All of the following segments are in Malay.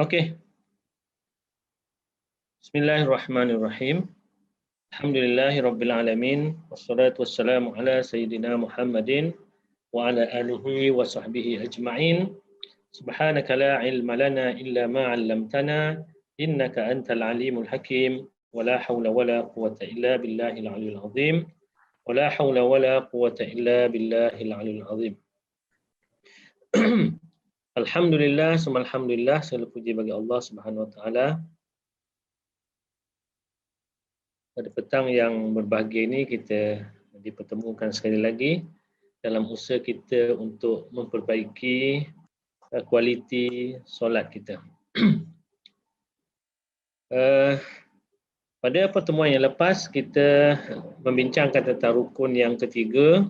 Okey. Bismillahirrahmanirrahim. Alhamdulillahirabbil alamin wassalatu wassalamu ala sayyidina Muhammadin wa ala alihi wa sahbihi ajma'in. Subhanaka la ilma lana illa ma 'allamtana innaka antal alimul hakim wa la haula wa la quwwata illa billahil aliyyil azim. Wa la haula wa la quwwata illa billahil aliyyil azim. Alhamdulillah, summa alhamdulillah, segala puji bagi Allah Subhanahu wa taala. Pada petang yang berbahagia ini kita dipertemukan sekali lagi dalam usaha kita untuk memperbaiki kualiti solat kita. Pada pertemuan yang lepas kita membincangkan tentang rukun yang ketiga.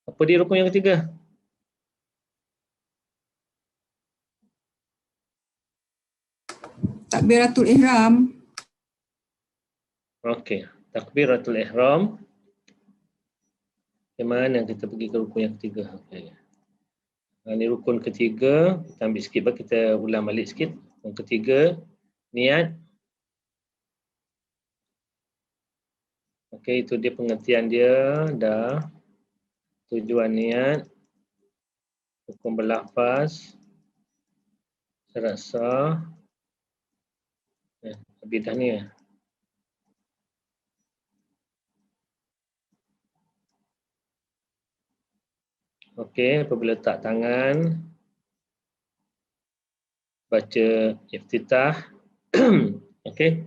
Apa dia rukun yang ketiga? Takbiratul Ihram. Okey, takbiratul ihram. Di mana kita pergi ke rukun yang ketiga? Okay. Ini rukun ketiga. Kita ambil sikit, kita ulang balik sikit. Rukun ketiga, niat. Okey, itu dia pengertian dia. Dah. Tujuan niat. Rukun berlafaz. Syarat sah. Habis dah ni. Okey, apabila letak tangan, baca iftitah. Okey.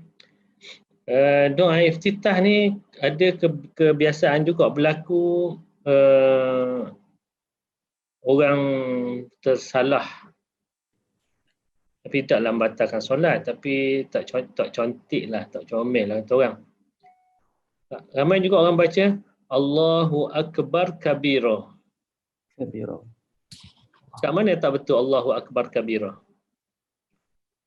Doa iftitah ni ada kebiasaan juga berlaku orang tersalah. Tapi taklah membatalkan solat, tapi tak cantik lah, tak comel lah kata orang. Ramai juga orang baca Allahu Akbar kabira. Kat mana tak betul Allahu Akbar kabira?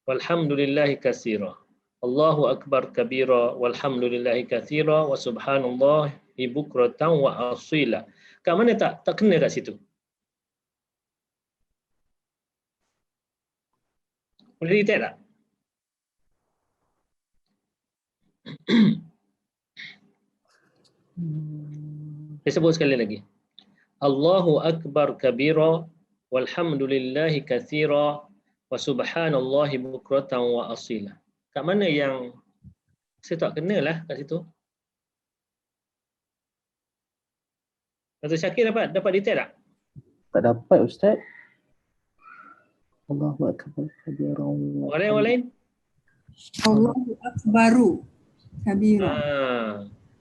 Walhamdulillahi katsira. Allahu Akbar kabira walhamdulillahi katsira wa subhanallahi bukratan wa asila. Kat mana tak kena kat situ? Boleh detect tak? Saya sebut sekali lagi. Allahu Akbar kabira walhamdulillahi katsira wa subhanallahi bukratan wa asila. Kat mana yang saya tak kenalah kat situ? Dr. Syakir dapat detect tak? Tak dapat Ustaz. Allahu Akbar kabira. Orang lain? Allahu Akbaru kabira.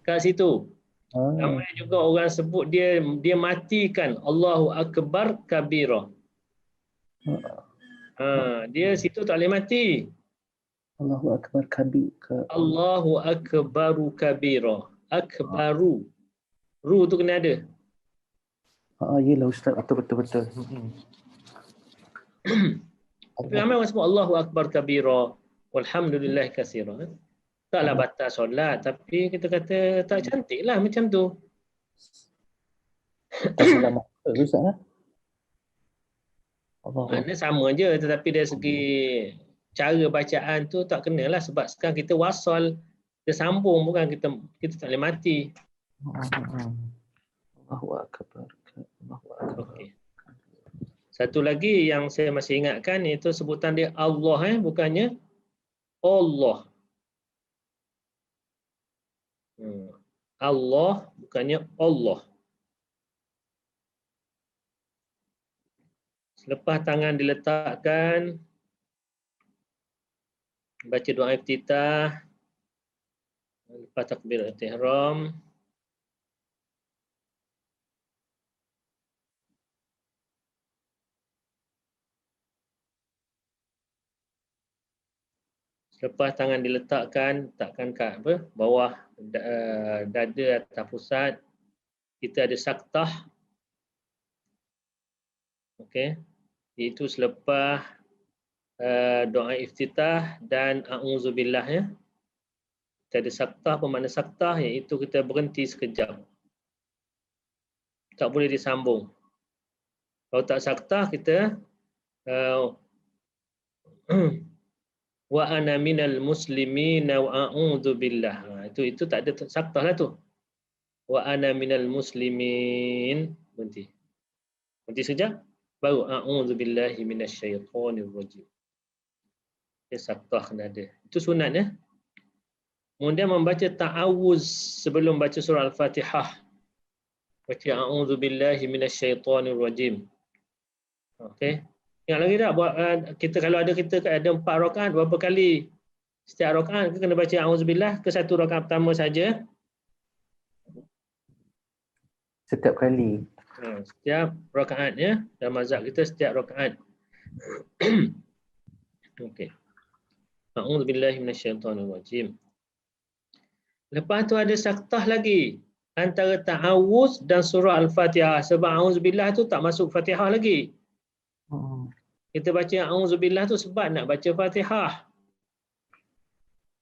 Kat situ. Ramai juga orang sebut dia matikan Allahu Akbar kabira. Dia situ tak boleh mati. Allahu Akbar kabira. Allahu Akbaru kabira. Akbaru. Ru tu kena ada. Yelah Ustaz, betul. Tapi ramai orang sebut Allahu Akbar kabira walhamdulillah katsira. Taklah batal solat, tapi kita kata tak cantik lah macam tu. Tak salah maksud Ustaz lah. Maknanya sama je, tetapi dari segi cara bacaan tu tak kenalah sebab sekarang kita wasal, kita sambung, bukan kita tak boleh mati. Allahu Akbar. Okey. Satu lagi yang saya masih ingatkan iaitu sebutan dia Allah, bukannya Allah. Allah bukannya Allah. Selepas tangan diletakkan, baca doa iftitah, lepas takbiratul ihram. Lepas tangan diletakkan, takkan kat bawah dada atau pusat. Kita ada saktah. Okey. Itu selepas doa iftitah dan a'udzubillah ya. Kita ada saktah, bermakna saktah iaitu kita berhenti sekejap. Tak boleh disambung. Kalau tak saktah kita wa ana minal muslimin wa a'udzu billah. Itu tak ada saktah lah tu. Wa ana minal muslimin. Berhenti sekejap. Baru a'udzu billahi minasyaitonir rajim. Dia saktah kena ada. Itu sunat ya. Kemudian membaca ta'awuz sebelum baca surah Al-Fatihah. Baca a'udzu billahi minasyaitonir rajim. Okey. Ingat lagi tak buat kita kalau kita ada 4 rakaat berapa kali setiap rakaat kita kena baca auzubillah ke satu rakaat pertama saja? Setiap kali. Setiap rakaat ya. Dalam mazhab kita setiap rakaat. Okey. A'udzubillahi minasyaitonir rajim. Lepas tu ada saktah lagi antara ta'awuz dan surah Al-Fatihah. Sebab auzubillah tu tak masuk Fatihah lagi. Kita baca a'udzubillah tu sebab nak baca Fatihah.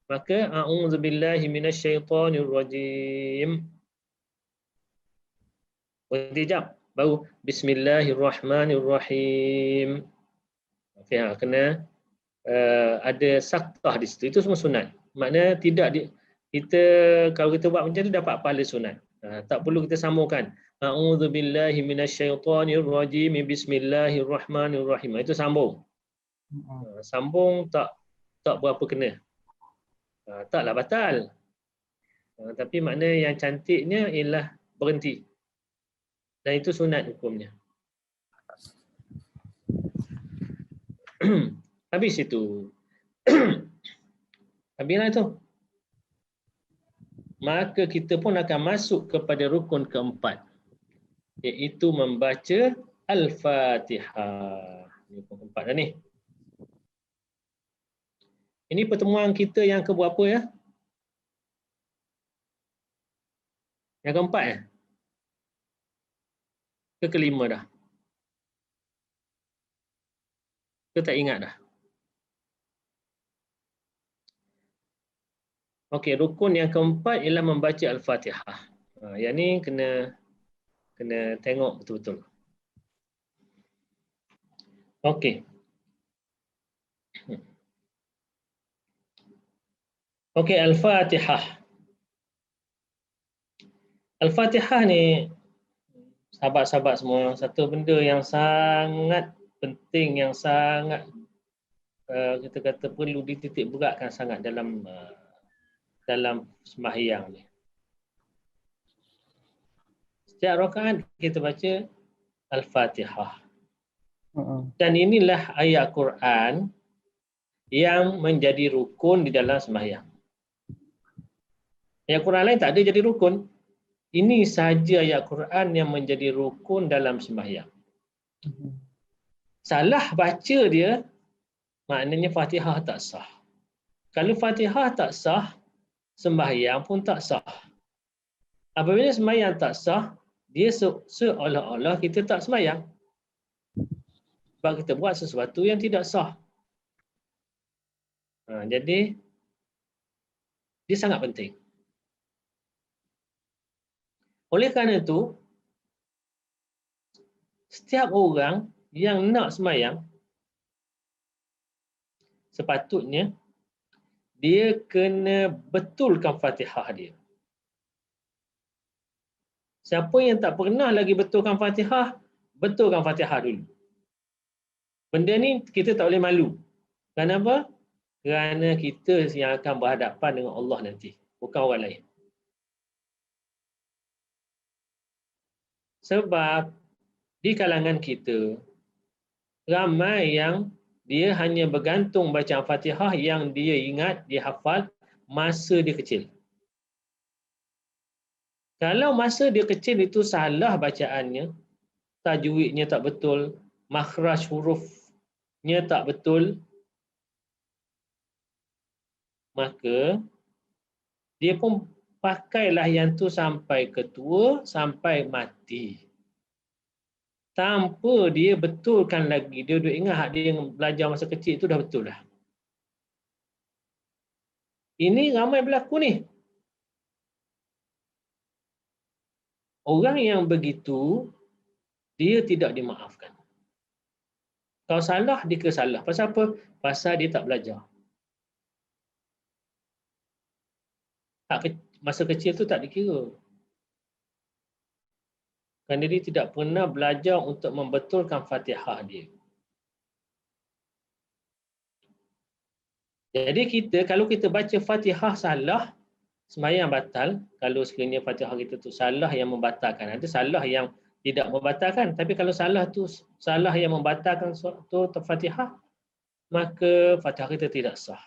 Maka a'udzubillahi minasyaitonir rajim. Berhenti jap. Baru bismillahirrahmanirrahim. Okey, kena ada saktah di situ. Itu semua sunat. Maknanya tidak kita kalau kita buat macam tu dapat pahala sunat. Tak perlu kita sambungkan. A'udzubillahi minasyaitonir rajim. Bismillahirrahmanirrahim. Itu sambung. Sambung tak berapa kena. Taklah batal. Tapi makna yang cantiknya ialah berhenti. Dan itu sunat hukumnya. Habis itu. Habislah itu. Maka kita pun akan masuk kepada rukun keempat. Iaitu membaca Al-Fatihah. Ini rukun keempat dah ni. Ini pertemuan kita yang keberapa ya? Yang keempat ya? Kelima dah. Kita tak ingat dah. Okey, rukun yang keempat ialah membaca Al-Fatihah. Yang ni kena tengok betul-betul. Okey. Okey, Al-Fatihah. Al-Fatihah ni sahabat-sahabat semua, satu benda yang sangat penting, yang sangat kita kata perlu dititik beratkan sangat dalam sembahyang ni. Setiap rakaat kita baca Al-Fatihah. Dan inilah ayat Quran yang menjadi rukun di dalam sembahyang. Ayat Quran lain tak ada jadi rukun. Ini sahaja ayat Quran yang menjadi rukun dalam sembahyang. Salah baca dia, maknanya Fatihah tak sah. Kalau Fatihah tak sah, sembahyang pun tak sah. Apabila sembahyang tak sah, dia seolah-olah kita tak sembahyang. Sebab kita buat sesuatu yang tidak sah. Jadi, dia sangat penting. Oleh kerana itu, setiap orang yang nak sembahyang, sepatutnya dia kena betulkan Fatihah dia. Siapa yang tak pernah lagi betulkan Fatihah, betulkan Fatihah dulu. Benda ni kita tak boleh malu. Kenapa? Kerana kita yang akan berhadapan dengan Allah nanti, bukan orang lain. Sebab di kalangan kita, ramai yang dia hanya bergantung bacaan Fatihah yang dia ingat, dia hafal masa dia kecil. Kalau masa dia kecil itu salah bacaannya, tajwidnya tak betul, makhraj hurufnya tak betul, maka dia pun pakailah yang tu sampai ketua, sampai mati. Tanpa dia betulkan lagi. Dia ingat dia yang belajar masa kecil itu dah betul dah. Ini ramai berlaku ni. Orang yang begitu, dia tidak dimaafkan. Kalau salah, dikira salah. Pasal apa? Pasal dia tak belajar. Masa kecil tu tak dikira. Kerana dia tidak pernah belajar untuk membetulkan Fatihah dia. Jadi kalau kita baca Fatihah salah, sembahyang batal. Kalau sekiranya Fatihah kita tu salah yang membatalkan. Ada salah yang tidak membatalkan. Tapi kalau salah tu salah yang membatalkan suatu Fatihah, maka Fatihah kita tidak sah.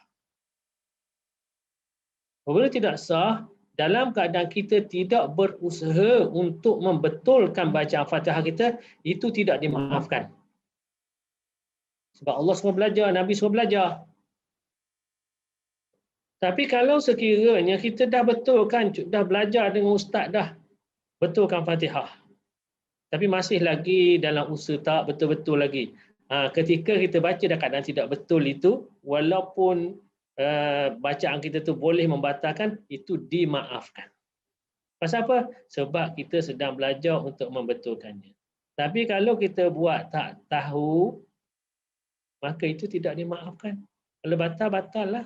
Apabila tidak sah, dalam keadaan kita tidak berusaha untuk membetulkan bacaan Fatihah kita, itu tidak dimaafkan. Sebab Allah suruh belajar, Nabi suruh belajar. Tapi kalau sekiranya kita dah betulkan, dah belajar dengan ustaz dah, betulkan Fatihah. Tapi masih lagi dalam usaha tak betul-betul lagi. Ketika kita baca dah keadaan tidak betul itu, walaupun bacaan kita tu boleh membatalkan, itu dimaafkan. Pasal apa? Sebab kita sedang belajar untuk membetulkannya. Tapi kalau kita buat tak tahu, maka itu tidak dimaafkan. Kalau batal, batal lah.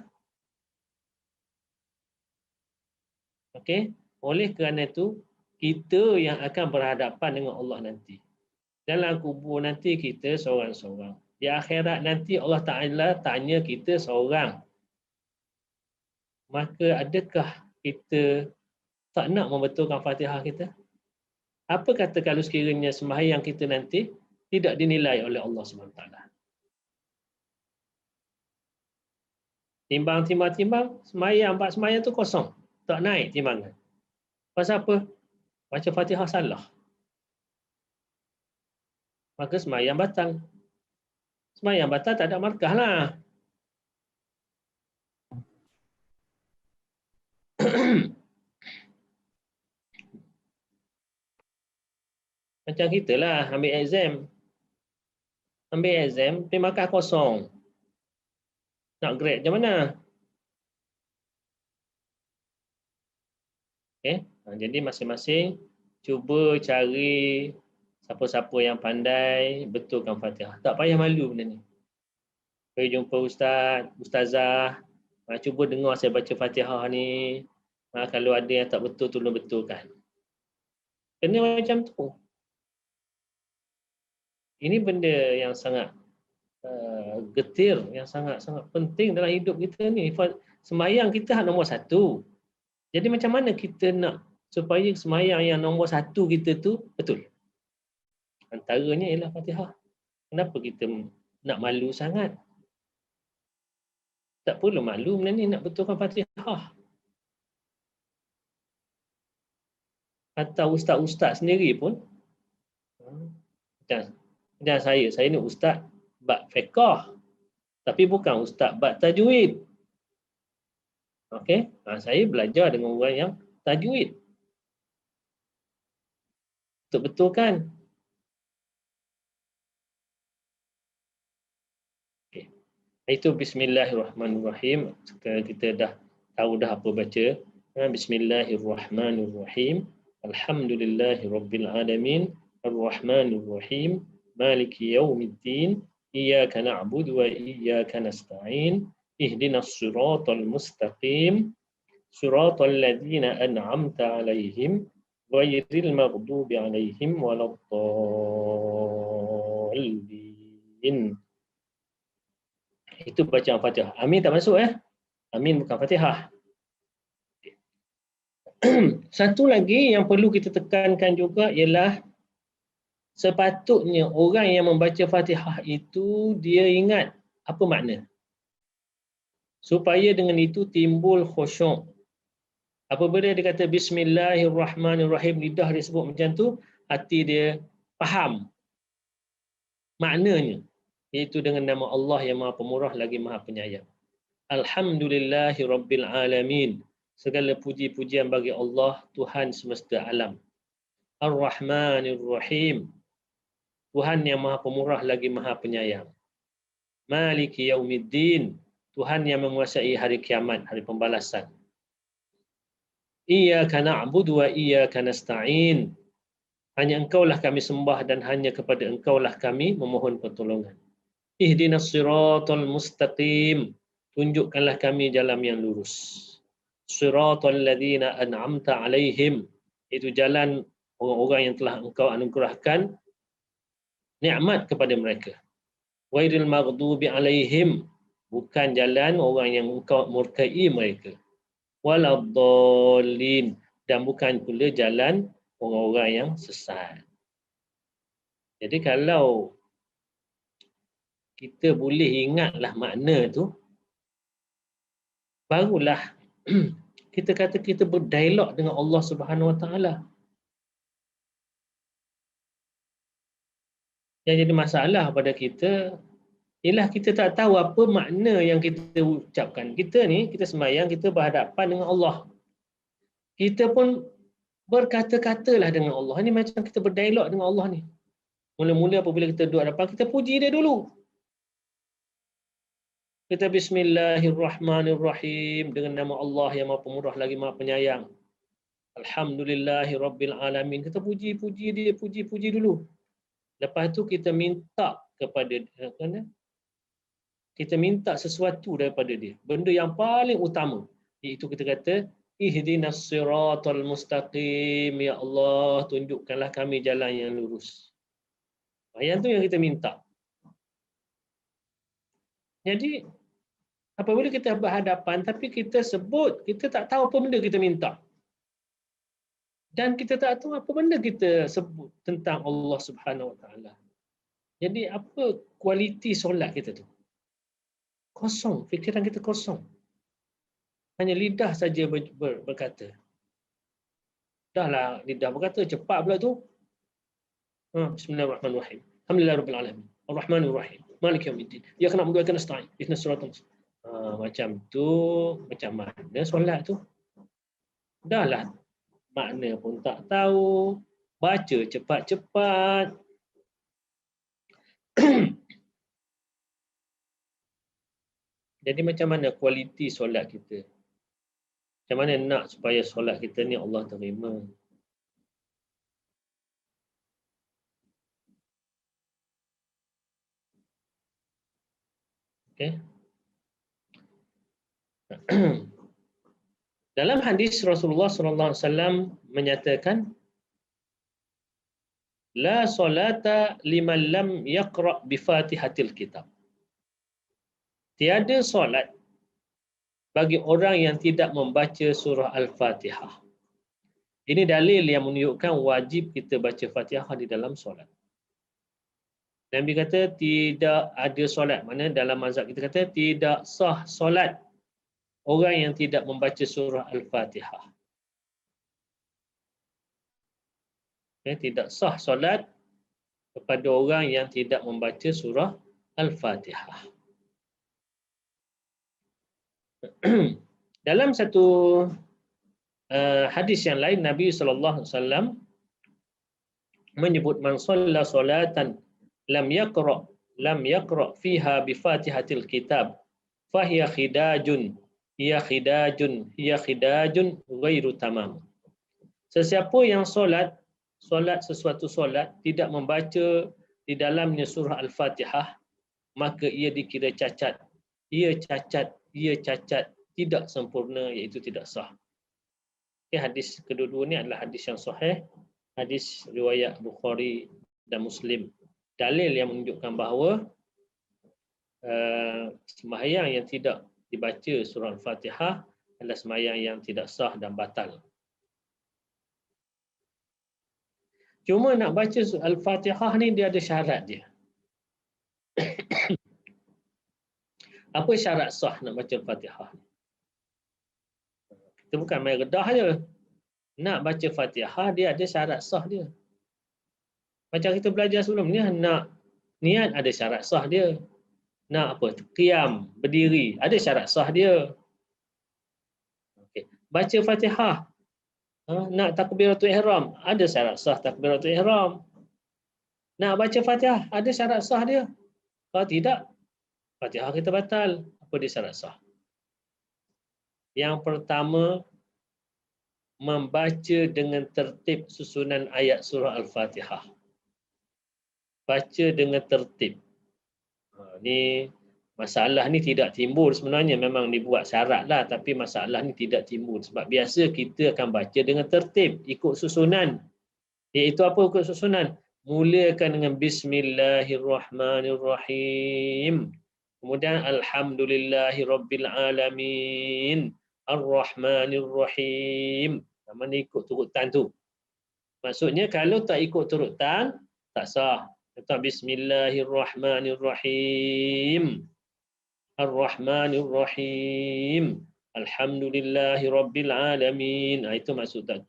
Okey? Oleh kerana itu, kita yang akan berhadapan dengan Allah nanti. Dalam kubur nanti kita seorang-seorang. Di akhirat nanti Allah Ta'ala tanya kita seorang. Maka adakah kita tak nak membetulkan Fatihah kita? Apa kata kalau sekiranya sembahyang kita nanti tidak dinilai oleh Allah SWT? Timbang, sembahyang tu kosong. Tak naik timbangan. Pasal apa? Baca Fatihah salah. Maka sembahyang batal. Sembahyang batal tak ada markah lah. Macam kita lah ambil exam. Pergi markah kosong. Nak grade macam mana? Okay. Jadi masing-masing cuba cari siapa-siapa yang pandai betulkan Fatihah. Tak payah malu benda ni. Pergi jumpa ustaz, ustazah. Cuba dengar saya baca Fatihah ni. Kalau ada yang tak betul, tolong betulkan. Kena macam tu. Ini benda yang sangat getir, yang sangat-sangat penting dalam hidup kita ni. Sembahyang kita nombor satu. Jadi macam mana kita nak supaya sembahyang yang nombor satu kita tu betul? Antaranya ialah Fatihah. Kenapa kita nak malu sangat? Tak perlu malu benda ni, nak betulkan Fatihah. Atau ustaz-ustaz sendiri pun, dan saya ni ustaz bab fiqh, tapi bukan ustaz bab tajwid. Okey, saya belajar dengan orang yang tajwid. Untuk betulkan. Okay. Itu bismillahirrahmanirrahim. Sekarang kita dah tahu dah apa baca. Bismillahirrahmanirrahim. Alhamdulillahirabbil alamin. Arrahmanirrahim. Maliki yaumiddin. Iyyaka na'budu wa iyyaka nasta'in. Ihdinas siratal mustaqim. Siratal ladzina an'amta 'alaihim ghairil maghdubi 'alaihim waladdallin. Itu bacaan Fatihah. Amin tak masuk Amin bukan Fatihah. Satu lagi yang perlu kita tekankan juga ialah sepatutnya orang yang membaca Fatihah itu dia ingat apa makna. Supaya dengan itu timbul khusyuk. Apabila dia kata Bismillahirrahmanirrahim, lidah dia sebut macam tu, hati dia faham maknanya. Iaitu dengan nama Allah yang Maha Pemurah lagi Maha Penyayang. Alhamdulillahirabbil alamin. Segala puji-pujian bagi Allah, Tuhan semesta alam. Ar-Rahmanir-Rahim. Tuhan yang Maha Pemurah lagi Maha Penyayang. Maliki yaumiddin. Tuhan yang menguasai hari kiamat, hari pembalasan. Iyyaka na'budu wa iyyaka nasta'in. Hanya Engkaulah kami sembah dan hanya kepada Engkaulah kami memohon pertolongan. Ihdinas siratal mustaqim. Tunjukkanlah kami jalan yang lurus. Siratal ladzina an'amta alaihim. Itu jalan orang-orang yang telah engkau anugerahkan nikmat kepada mereka. Ghairil maghdubi alaihim. Bukan jalan orang yang engkau murkai mereka. Waladdallin. Dan bukan pula jalan orang-orang yang sesat. Jadi kalau kita boleh ingatlah makna tu, barulah kita kata kita berdialog dengan Allah Subhanahu Wa Taala. Yang jadi masalah pada kita ialah kita tak tahu apa makna yang kita ucapkan. Kita ni, kita sembahyang, kita berhadapan dengan Allah. Kita pun berkata-katalah dengan Allah. Ini macam kita berdialog dengan Allah ni. Mula-mula apabila kita duduk hadapan, kita puji dia dulu. Kita Bismillahirrahmanirrahim dengan nama Allah yang Maha Pemurah lagi Maha Penyayang. Alhamdulillahirabbil alamin. Kita puji-puji dia, puji-puji dulu. Lepas tu kita minta kepada kita minta sesuatu daripada dia. Benda yang paling utama, iaitu kita kata ihdinas siratal mustaqim, ya Allah, tunjukkanlah kami jalan yang lurus. Yang tu yang kita minta. Jadi apabila kita berhadapan tapi kita sebut, kita tak tahu apa benda kita minta. Dan kita tak tahu apa benda kita sebut tentang Allah Subhanahu Wa Taala. Jadi apa kualiti solat kita tu? Kosong, fikiran kita kosong. Hanya lidah saja berkata. Dahlah lidah berkata, cepat pula tu. Bismillahirrahmanirrahim. Alhamdulillahirabbil alamin. Arrahmanir rahim. Maliki yaumiddin. Iyyaka na'budu wa iyyaka nasta'in. Ihdinas siratal mustaqim. Macam tu, macam mana solat tu? Dahlah makna pun tak tahu. Baca cepat-cepat. Jadi macam mana kualiti solat kita? Macam mana nak supaya solat kita ni Allah terima? Okay. Dalam hadis Rasulullah SAW menyatakan, la solata liman lam yaqra' bi Fatihatil Kitab. Tiada solat bagi orang yang tidak membaca surah Al-Fatihah. Ini dalil yang menunjukkan wajib kita baca Fatihah di dalam solat. Nabi kata tidak ada solat. Mana dalam mazhab kita kata tidak sah solat orang yang tidak membaca surah Al-Fatihah. Tidak sah solat kepada orang yang tidak membaca surah Al-Fatihah. Dalam satu hadis yang lain, Nabi SAW menyebut man shalla salatan lam yaqra fiha bi Fatihatil Kitab fahiya khidajun ghairu tamam. Sesiapa yang solat sesuatu solat tidak membaca di dalamnya surah Al-Fatihah, maka ia dikira cacat. Ia cacat, tidak sempurna, iaitu tidak sah. Hadis kedua-dua ni adalah hadis yang sahih, hadis riwayat Bukhari dan Muslim. Dalil yang menunjukkan bahawa sembahyang yang tidak dibaca surah Al-Fatihah adalah sembahyang yang tidak sah dan batal. Cuma nak baca Al-Fatihah ni dia ada syarat dia. Apa syarat sah nak baca Al-Fatihah? Kita bukan main redah je. Nak baca Fatihah dia ada syarat sah dia. Macam kita belajar sebelum ni, nak niat ada syarat sah dia. Nak apa? Qiyam, berdiri, ada syarat sah dia. Okay. Baca Fatihah. Nak takbiratul ihram, ada syarat sah takbiratul ihram. Nak baca Fatihah, ada syarat sah dia. Kalau tidak, Fatihah kita batal. Apa dia syarat sah? Yang pertama, membaca dengan tertib susunan ayat surah Al-Fatihah. Baca dengan tertib. Ni masalah ni tidak timbul sebenarnya, memang dibuat syarat lah, tapi masalah ni tidak timbul sebab biasa kita akan baca dengan tertib ikut susunan. Iaitu apa ikut susunan? Mulakan dengan Bismillahirrahmanirrahim. Kemudian Alhamdulillahirrabbilalamin. Ar-Rahmanirrahim. Mana ikut turutan tu. Maksudnya kalau tak ikut turutan, tak sah. Kata Bismillahirrahmanirrahim. Ar-Rahmanirrahim. Alhamdulillahirrabbilalamin. Itu maksud tak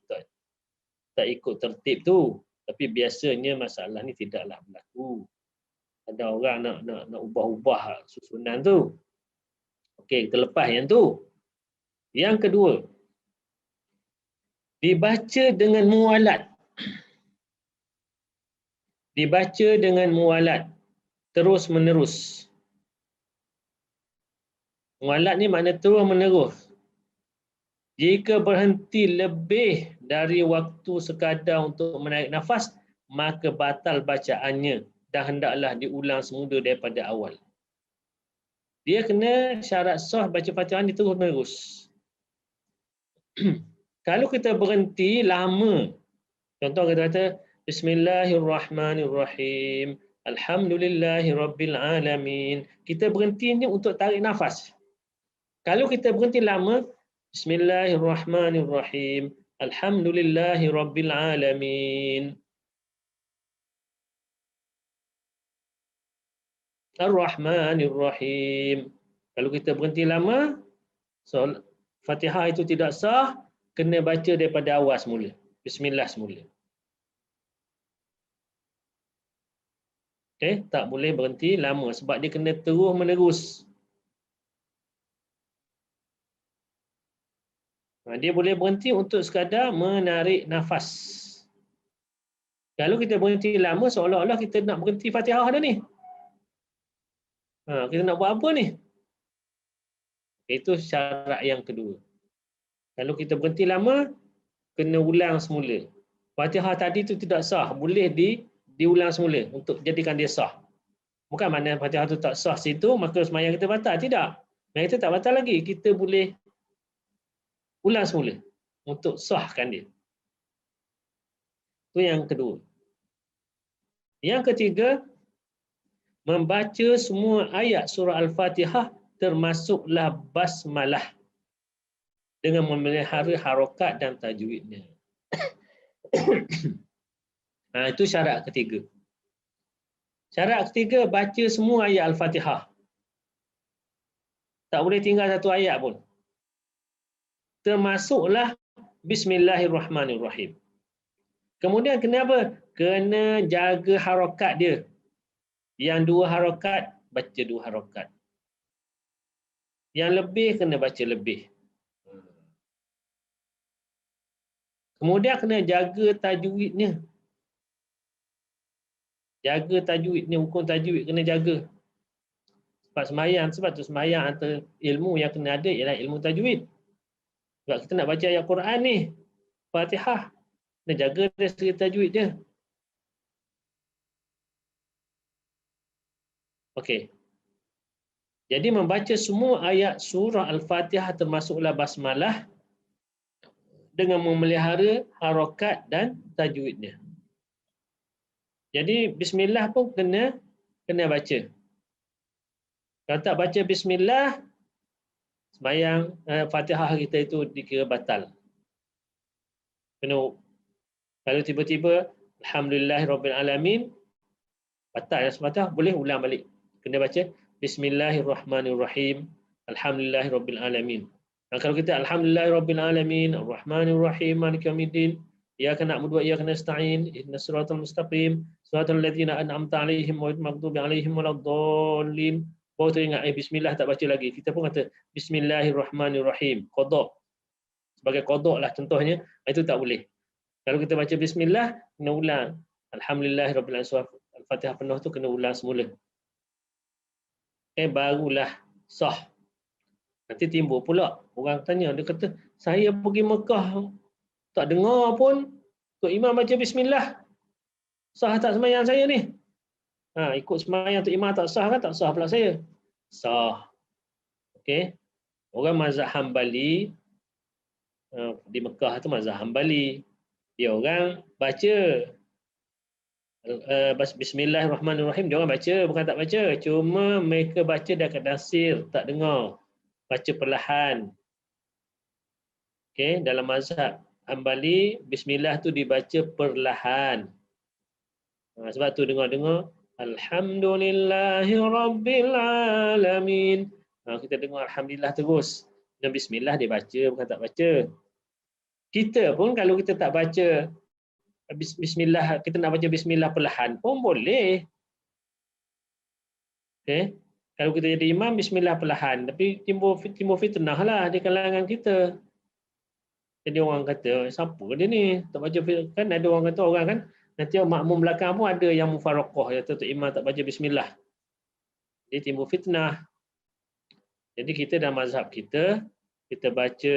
ikut tertib tu. Tapi biasanya masalah ni tidaklah berlaku. Ada orang nak ubah-ubah susunan tu. Okey, kita lepas yang tu. Yang kedua, dibaca dengan muwalat. Dibaca dengan muwalat, terus menerus. Muwalat ni makna terus menerus. Jika berhenti lebih dari waktu sekadar untuk menarik nafas, maka batal bacaannya dan hendaklah diulang semula daripada awal. Dia kena syarat sah baca Fatihah ni terus menerus. Kalau kita berhenti lama, contoh kita kata Bismillahirrahmanirrahim, Alhamdulillahirrabbilalamin. Kita berhenti ni untuk tarik nafas. Kalau kita berhenti lama, Bismillahirrahmanirrahim, Alhamdulillahirrabbilalamin, Ar-Rahmanirrahim. Kalau kita berhenti lama, so Fatihah itu tidak sah, kena baca daripada awal semula. Bismillah semula. Okay, tak boleh berhenti lama sebab dia kena terus menerus. Dia boleh berhenti untuk sekadar menarik nafas. Kalau kita berhenti lama, seolah-olah kita nak berhenti Fatihah dah ni. Kita nak buat apa ni? Itu syarat yang kedua. Kalau kita berhenti lama, kena ulang semula. Fatihah tadi tu tidak sah, boleh diulang semula untuk jadikan dia sah. Bukan makna Fatihah tu tak sah situ, maka sembahyang kita batal. Tidak. Sembahyang kita tak batal lagi. Kita boleh ulang semula untuk sahkan dia. Itu yang kedua. Yang ketiga, membaca semua ayat surah Al-Fatihah termasuklah basmalah dengan memelihara harokat dan tajwidnya. Itu syarat ketiga. Syarat ketiga, baca semua ayat Al-Fatihah. Tak boleh tinggal satu ayat pun. Termasuklah Bismillahirrahmanirrahim. Kemudian kena apa? Kena jaga harokat dia. Yang 2 harokat, baca 2 harokat. Yang lebih, kena baca lebih. Kemudian kena jaga tajwidnya. Jaga tajwidnya, hukum tajwid kena jaga. Sebab tu sembahyang antara ilmu yang kena ada ialah ilmu tajwid. Sebab kita nak baca ayat Quran ni, Fatihah, kena jaga dari segi tajwid dia. Okey. Jadi membaca semua ayat surah Al-Fatihah termasuklah basmalah dengan memelihara harokat dan tajwidnya. Jadi bismillah pun kena baca. Kalau tak baca bismillah, sembahyang Fatihah kita itu dikira batal. Kalau tiba-tiba Alhamdulillahirrabbilalamin, batal ya Fatihah, boleh ulang balik. Kena baca Bismillahirrahmanirrahim, Alhamdulillahirrabbilalamin. Dan kalau kita Alhamdulillahirrabbilalamin, Ar-Rahmanirrahim, Maliki Yaumiddin, Iyyaka na'budu wa iyyaka nasta'in, ihdinas siratal mustaqim, siratal ladzina an'amta 'alaihim ghairil maghdubi 'alaihim waladdallin. Baru teringat bismillah tak baca lagi. Kita pun kata Bismillahirrahmanirrahim, qada. Sebagai qada lah contohnya, itu tak boleh. Kalau kita baca bismillah, kena ulang. Alhamdulillahirabbil alamin, Al-Fatihah penuh tu kena ulang semula. Barulah sah. Nanti timbul pula orang tanya, dia kata saya pergi Mekah tak dengar pun Tok Imam baca bismillah. Sah tak sembahyang saya ni? Ikut sembahyang tu imam tak sah kan? Tak sah pula saya. Sah. Okey. Orang mazhab Hambali di Mekah tu mazhab Hambali. Dia orang baca Bismillahirrahmanirrahim, dia orang baca, bukan tak baca. Cuma mereka baca dah keadaan sir, tak dengar. Baca perlahan. Okey, dalam mazhab Hambali, Bismillah tu dibaca perlahan. Sebab tu dengar-dengar Alhamdulillahirrabbilalamin. Kita dengar Alhamdulillah terus. Dan Bismillah dia baca, bukan tak baca. Kita pun kalau kita tak baca Bismillah, kita nak baca Bismillah perlahan pun boleh. Okay. Kalau kita jadi imam, Bismillah perlahan. Tapi timbul fitnah lah di kalangan kita. Jadi orang kata, siapa dia ni? Tak baca, kan ada orang kata orang kan, nanti makmum belakang pun ada yang mufaraqah, ya Tok Imam tak baca Bismillah. Jadi timbul fitnah. Jadi kita dalam mazhab kita baca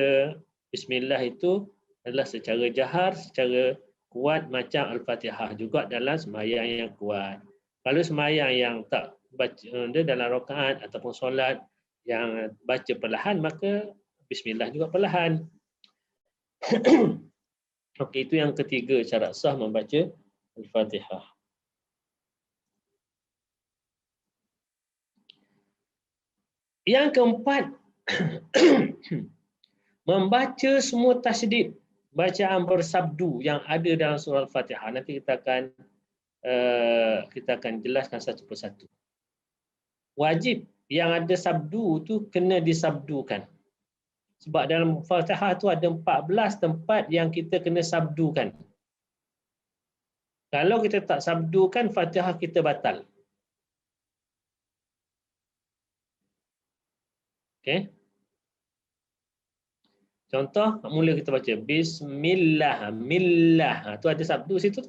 Bismillah itu adalah secara jahar, secara kuat macam Al-Fatihah juga dalam sembahyang yang kuat. Kalau sembahyang yang tak baca dia dalam rakaat ataupun solat yang baca perlahan, maka Bismillah juga perlahan. Okey, itu yang ketiga syarat sah membaca Al-Fatihah. Yang keempat, membaca semua tasydid, bacaan bersabdu yang ada dalam surah Al-Fatihah. Nanti kita akan jelaskan satu persatu. Wajib yang ada sabdu tu kena disabdukan. Sebab dalam Fatihah tu ada 14 tempat yang kita kena sabdukan. Kalau kita tak sabdukan, Fatihah kita batal. Okey. Contoh, mula kita baca Bismillah, Millah. Tu ada sabdu situ.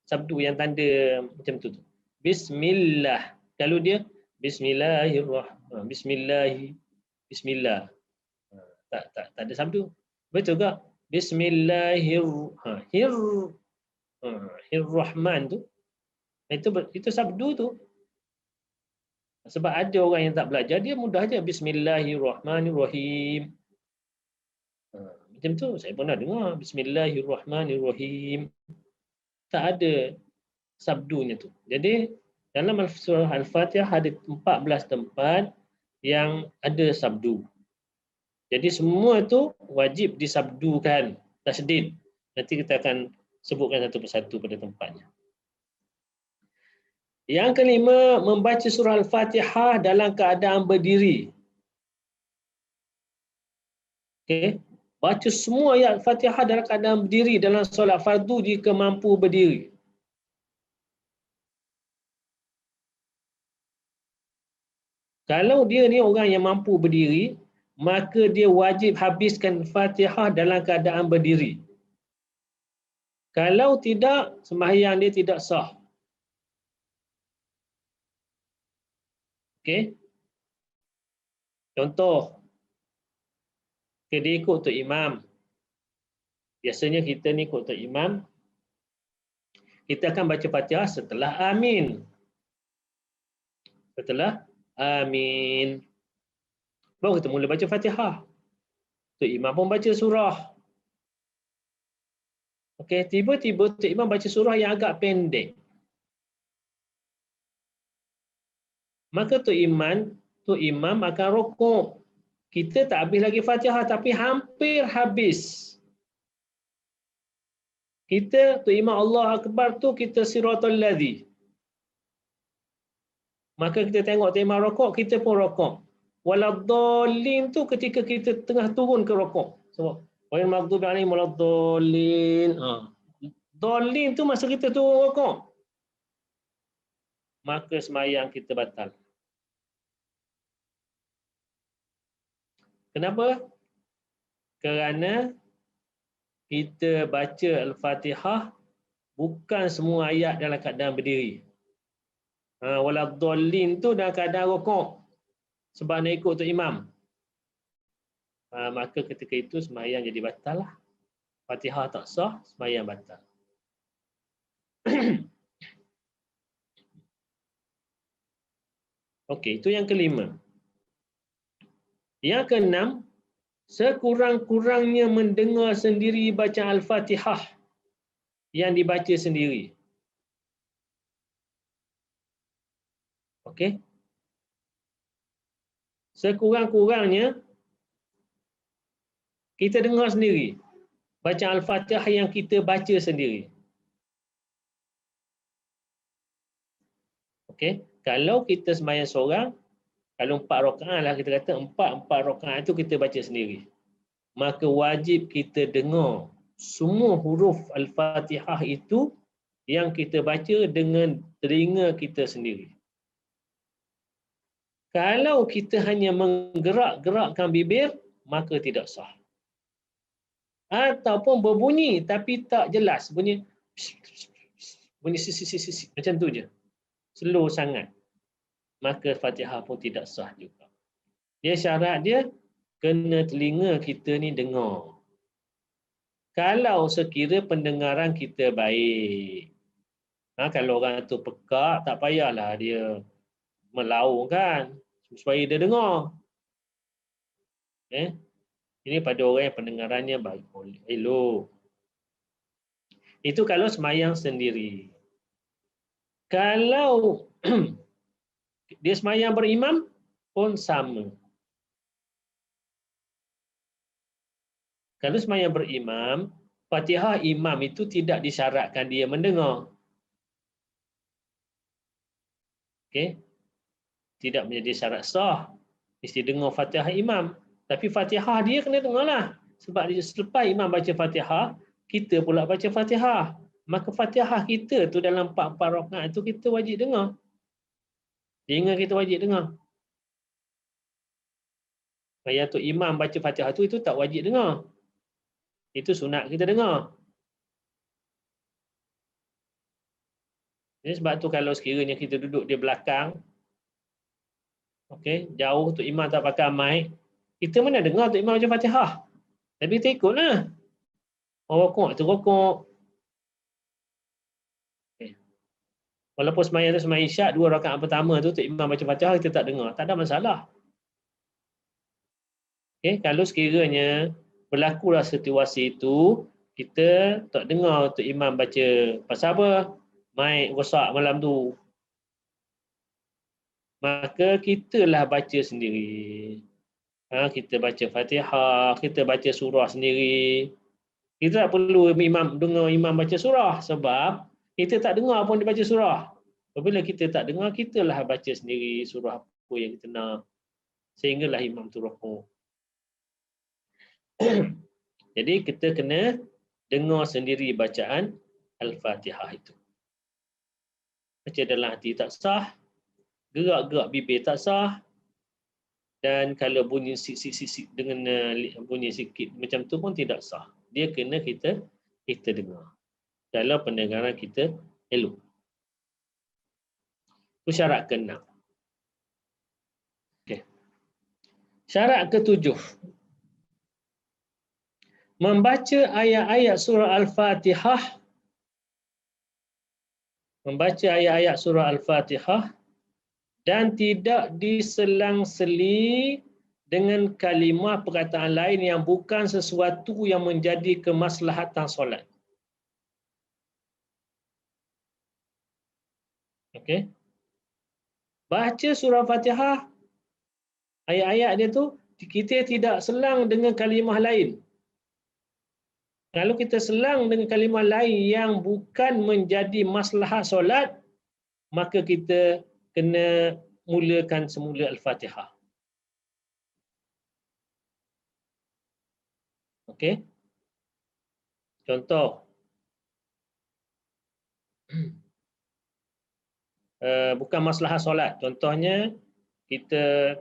Sabdu yang tanda macam tu. Bismillah. Kalau dia Bismillahirrahmanirrahim. Bismillah. Tak ada sabdu. Betul tak? Bismillahirrahman tu. Itu sabdu tu. Sebab ada orang yang tak belajar, dia mudah aja Bismillahirrahmanirrahim. Macam tu saya pernah dengar Bismillahirrahmanirrahim. Tak ada sabdunya tu. Jadi dalam surah Al-Fatihah ada 14 tempat yang ada sabdu. Jadi semua tu wajib disabdukan, tasydid. Nanti kita akan sebutkan satu persatu pada tempatnya. Yang kelima, membaca surah Al-Fatihah dalam keadaan berdiri. Okey, baca semua ayat Al-Fatihah dalam keadaan berdiri dalam solat fardu jika mampu berdiri. Kalau dia ni orang yang mampu berdiri, maka dia wajib habiskan Fatihah dalam keadaan berdiri. Kalau tidak, sembahyang dia tidak sah. Okey. Contoh, dia ikut Tok Imam. Biasanya kita ni ikut Tok Imam, kita akan baca Fatihah setelah amin. Setelah amin, baru kita mula baca Fatihah. Tok Imam pun baca surah. Okey, tiba-tiba Tok Imam baca surah yang agak pendek. Maka Tok Imam akan rukuk. Kita tak habis lagi Fatihah tapi hampir habis. Tok Imam Allah Akbar tu kita siratal ladzi. Maka kita tengok Tok Imam rukuk, kita pun rukuk. Waladdallin tu ketika kita tengah turun ke rukuk. Sebab wal maghdubi alaihim waladdallin. Dallin tu masa kita turun rukuk. Maka sembahyang kita batal. Kenapa? Kerana kita baca Al-Fatihah bukan semua ayat dalam keadaan berdiri. Waladdallin tu dalam keadaan rukuk. Sebab nak ikut Tok Imam. Maka ketika itu sembahyang jadi batal lah. Fatihah tak sah, sembahyang batal. Okey, itu yang kelima. Yang keenam, sekurang-kurangnya mendengar sendiri bacaan Al-Fatihah yang dibaca sendiri. Okey. Sekurang-kurangnya kita dengar sendiri bacaan Al-Fatihah yang kita baca sendiri. Okey. Kalau kita sembahyang seorang, kalau 4 rakaat lah kita kata, 4 rakaat itu kita baca sendiri. Maka wajib kita dengar semua huruf Al-Fatihah itu yang kita baca dengan telinga kita sendiri. Kalau kita hanya menggerak-gerakkan bibir, maka tidak sah. Ataupun berbunyi tapi tak jelas, bunyi macam tu je. Slow sangat. Maka Fatihah pun tidak sah juga. Dia syarat dia kena telinga kita ni dengar. Kalau sekira pendengaran kita baik. Kalau orang tu pekak, tak payahlah dia melaung kan, supaya dia dengar. Ini pada orang yang pendengarannya baik, elok. Itu kalau semayang sendiri. Kalau dia semayang berimam pun sama. Kalau semayang berimam, Fatihah imam itu tidak disyaratkan dia mendengar. Okey. Tidak menjadi syarat sah. Mesti dengar Fatihah imam. Tapi Fatihah dia kena dengarlah. Sebab dia selepas imam baca Fatihah, kita pula baca Fatihah. Maka Fatihah kita tu dalam 4 rakaat itu kita wajib dengar. Telinga kita wajib dengar. Yang tu imam baca Fatihah itu tak wajib dengar. Itu sunat kita dengar. Jadi sebab tu kalau sekiranya kita duduk di belakang, okey, jauh tu imam tak pakai mic, kita mana dengar tu imam baca Fatihah. Tapi kita ikutlah. Orang rokok tu rokok. Okay. Walaupun sembahyang tu sembahyang isyak, 2 rakaat pertama tu imam baca Fatihah kita tak dengar, tak ada masalah. Okey, kalau sekiranya berlakulah situasi itu, kita tak dengar tu imam baca pasal apa? Mic rosak malam tu. Maka kitalah baca sendiri. Kita baca Fatihah, kita baca surah sendiri. Kita tak perlu imam dengar imam baca surah sebab kita tak dengar pun dia baca surah. Apabila kita tak dengar, kitalah baca sendiri surah apa yang kita nak. Sehinggalah imam tu rukuk. Jadi kita kena dengar sendiri bacaan Al-Fatihah itu. Baca dalam hati tak sah, gerak-gerak bibir tak sah, dan kalau bunyi sik dengan bunyi sikit macam tu pun tidak sah. Dia kena kita dengar. Dalam pendengaran kita elok. Itu syarat ke-6. Okay. Syarat ke-7. Membaca ayat-ayat surah Al-Fatihah. Membaca ayat-ayat surah Al-Fatihah dan tidak diselang-seli dengan kalimah perkataan lain yang bukan sesuatu yang menjadi kemaslahatan solat. Okey. Baca surah Fatihah, ayat-ayat dia tu kita tidak selang dengan kalimah lain. Kalau kita selang dengan kalimah lain yang bukan menjadi maslahat solat, maka kita kena mulakan semula Al-Fatihah. Okey. Contoh. Bukan maslahat solat. Contohnya, kita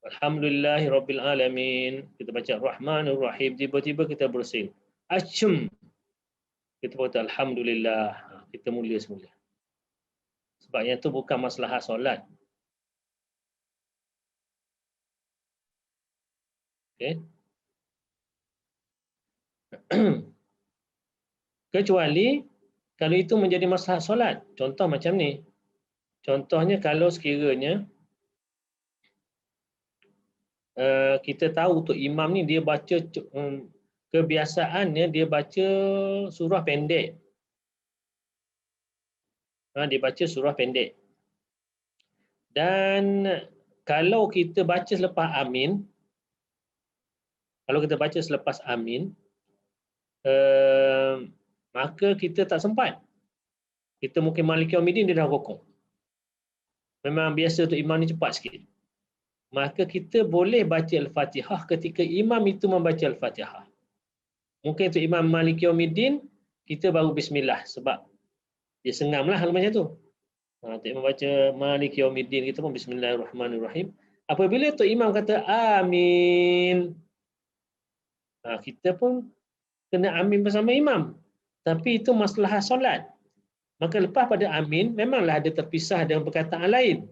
Alhamdulillahirabbil alamin, kita baca Rahmanur Rahim, tiba-tiba kita bersin. Acum. Kita kata alhamdulillah, kita mula semula. Sebab yang tu bukan maslahat solat. Okey. Kecuali kalau itu menjadi maslahat solat. Contoh macam ni. Contohnya kalau sekiranya kita tahu untuk imam ni dia baca kebiasaannya dia baca surah pendek. Dia baca surah pendek. Dan kalau kita baca selepas amin, maka kita tak sempat. Kita mungkin Maliki Yaumiddin dia dah rukuk. Memang biasa untuk imam ni cepat sikit. Maka kita boleh baca Al-Fatihah ketika imam itu membaca Al-Fatihah. Mungkin untuk imam Maliki Yaumiddin, kita baru bismillah sebab dia sengamlah hal macam tu. Untuk imam baca Maliki Yaumiddin, kita pun bismillahirrahmanirrahim. Apabila tu imam kata amin, kita pun kena amin bersama imam. Tapi itu masalah solat. Maka lepas pada amin, memanglah ada terpisah dengan perkataan lain.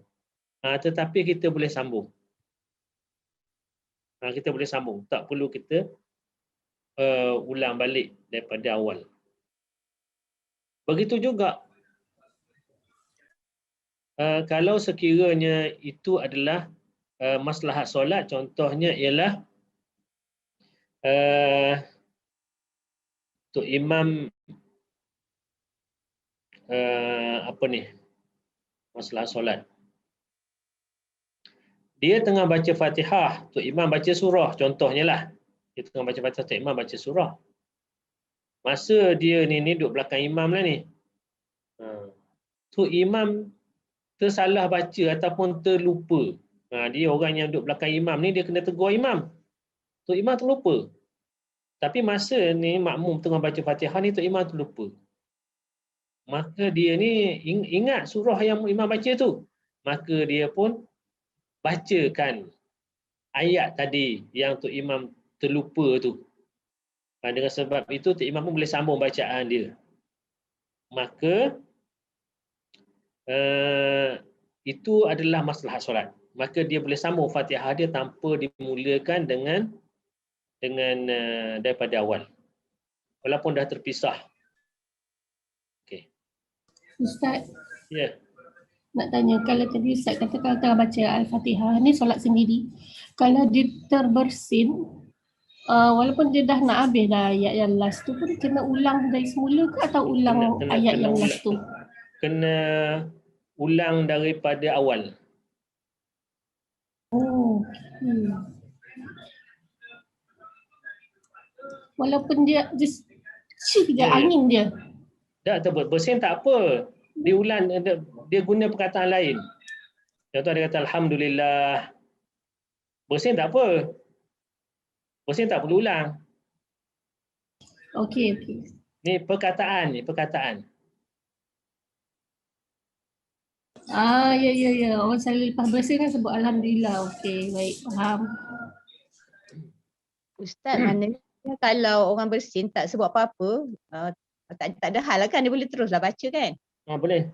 Tetapi kita boleh sambung. Kita boleh sambung. Tak perlu kita ulang balik daripada awal. Begitu juga kalau sekiranya itu adalah maslahat solat, contohnya ialah untuk imam masalah solat. Dia tengah baca Fatihah, Tok Imam baca surah, contohnya lah. Dia tengah baca Fatihah, Tok Imam baca surah. Masa dia ni duduk belakang imam lah ni. Tok Imam tersalah baca ataupun terlupa. Dia orang yang duduk belakang imam ni, dia kena tegur imam. Tok Imam terlupa. Tapi masa ni makmum tengah baca Fatihah ni, Tok Imam terlupa. Maka dia ni ingat surah yang imam baca tu. Maka dia pun bacakan ayat tadi yang Tok Imam terlupa tu. Dengan sebab itu Tok Imam pun boleh sambung bacaan dia. Maka itu adalah maslahat solat. Maka dia boleh sambung Fatihah dia tanpa dimulakan dengan daripada awal. Walaupun dah terpisah. Okey. Ustaz. Ya. Nak tanya, kalau tadi Ustaz kata kalau tengah baca Al-Fatihah ni solat sendiri, kalau dia terbersin, walaupun dia dah nak habis dah ayat yang last tu pun kena ulang dari semula ke atau ulang ayat yang last tu? Kena ulang daripada awal. Oh. Walaupun dia just angin dia. Tak bersin tak apa. Dia ulang, dia guna perkataan lain. Contoh dia kata alhamdulillah. Bersin tak apa. Bersin tak perlu ulang. Okey. Ni perkataan. Ya. Orang selalu lepas bersin kan sebut alhamdulillah. Okey, baik, faham. Ustaz, maknanya kalau orang bersin tak sebut apa-apa, tak ada hal lah kan, dia boleh teruslah baca kan? Boleh.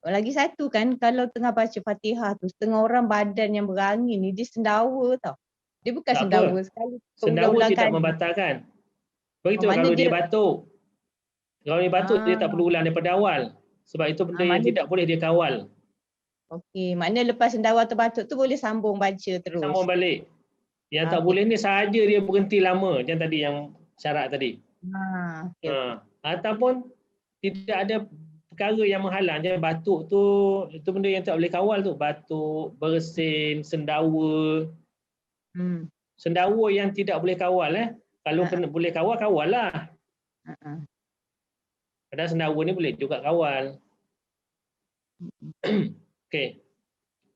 Lagi satu kan, kalau tengah baca Fatihah tu, setengah orang badan yang berangin ni, dia sendawa tau. Dia bukan Tak sendawa apa. sekali. Sendawa tidak membatalkan. Begitu kalau dia batuk. Kalau dia batuk, dia tak perlu ulang daripada awal. Sebab itu benda yang tidak boleh dia kawal. Okey, maknanya lepas sendawa atau batuk tu boleh sambung baca terus. Sambung balik. Yang tak boleh ni sahaja dia berhenti lama. Macam tadi yang syarat tadi. Okay. Ataupun tidak ada perkara yang menghalang. Jadi batuk tu, itu benda yang tak boleh kawal tu. Batuk, bersin, sendawa. Sendawa yang tidak boleh kawal. Kalau kena boleh kawal, kawal lah. Padahal sendawa ni boleh juga kawal. Okey.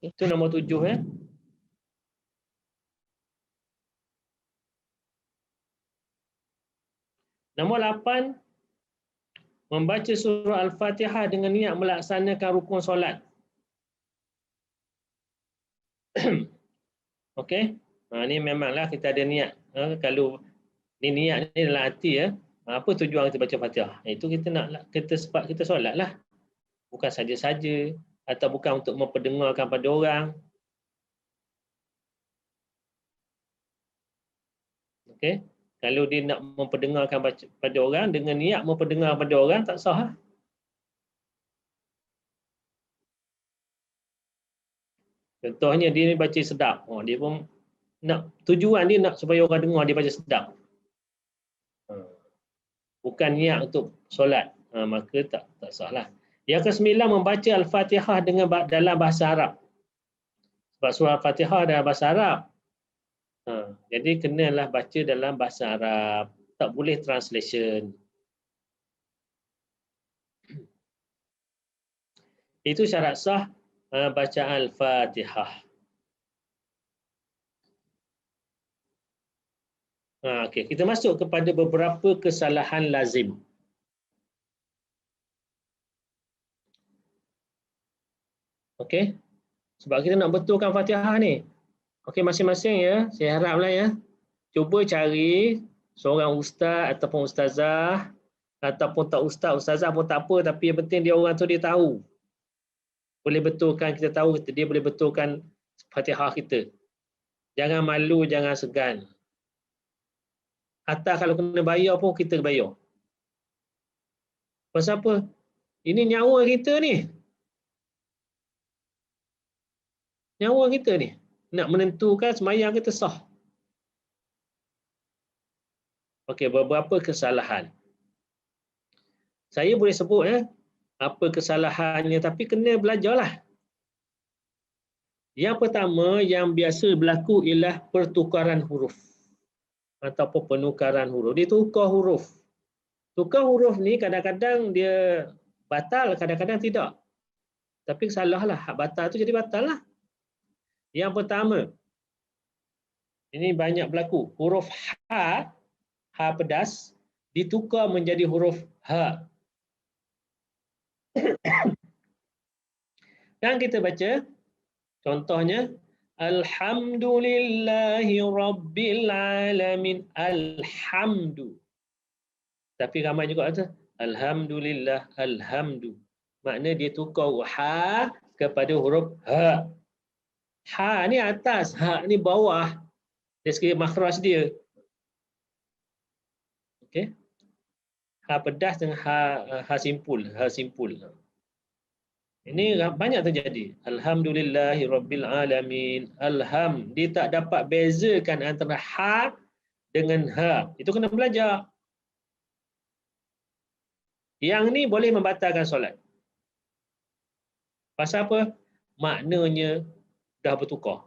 Itu nombor 7. Nombor 8. Membaca surah Al-Fatihah dengan niat melaksanakan rukun solat. Okey. Ni memanglah kita ada niat. Kalau ni niat ni dalam hati apa tujuan kita baca Fatihah? Itu kita nak sebab kita solat lah. Bukan saja-saja atau bukan untuk memperdengarkan pada orang. Okey. Kalau dia nak memperdengarkan pada orang dengan niat memperdengar pada orang tak sah. Contohnya dia ni baca sedap. Dia pun nak, tujuan dia nak supaya orang dengar dia baca sedap. Bukan niat untuk solat. Maka tak sah lah. Yang ke-9, membaca Al-Fatihah dalam bahasa Arab. Sebab surah Al-Fatihah dalam bahasa Arab. Jadi kenalah baca dalam bahasa Arab. Tak boleh translation. Itu syarat sah baca Al-Fatihah. Okey, kita masuk kepada beberapa kesalahan lazim. Okey. Sebab kita nak betulkan Fatihah ni. Okey, masing-masing ya, saya haraplah ya. Cuba cari seorang ustaz ataupun ustazah, ataupun tak ustaz, ustazah pun tak apa, tapi yang penting dia orang tu dia tahu. Boleh betulkan, kita tahu dia boleh betulkan Fatihah kita. Jangan malu, jangan segan. Atau kalau kena bayar pun kita bayar. Pasal apa? Ini nyawa kita ni. Nyawa kita ni. Nak menentukan sembahyang kita sah. Okey, beberapa kesalahan. Saya boleh sebut apa kesalahannya, tapi kena belajarlah. Yang pertama yang biasa berlaku ialah pertukaran huruf ataupun penukaran huruf. Dia tukar huruf. Tukar huruf ni kadang-kadang dia batal, kadang-kadang tidak. Tapi salahlah, hak batal tu jadi batal lah. Yang pertama, ini banyak berlaku. Huruf ha pedas ditukar menjadi huruf ha. Dan kita baca contohnya Alhamdulillahi Rabbil Alamin. Alhamdu. Tapi ramai juga kata Alhamdulillah, Alhamdu. Makna dia tukar ha kepada huruf ha. Ha ni atas, ha ni bawah. Dari segi makhraj dia. Okey. Ha pedas dengan ha simpul, ha simpul. Ini banyak terjadi. Alhamdulillahi Rabbil Alamin. Alham. Dia tak dapat bezakan antara ha dengan ha. Itu kena belajar. Yang ni boleh membatalkan solat. Pasal apa? Maknanya dah bertukar.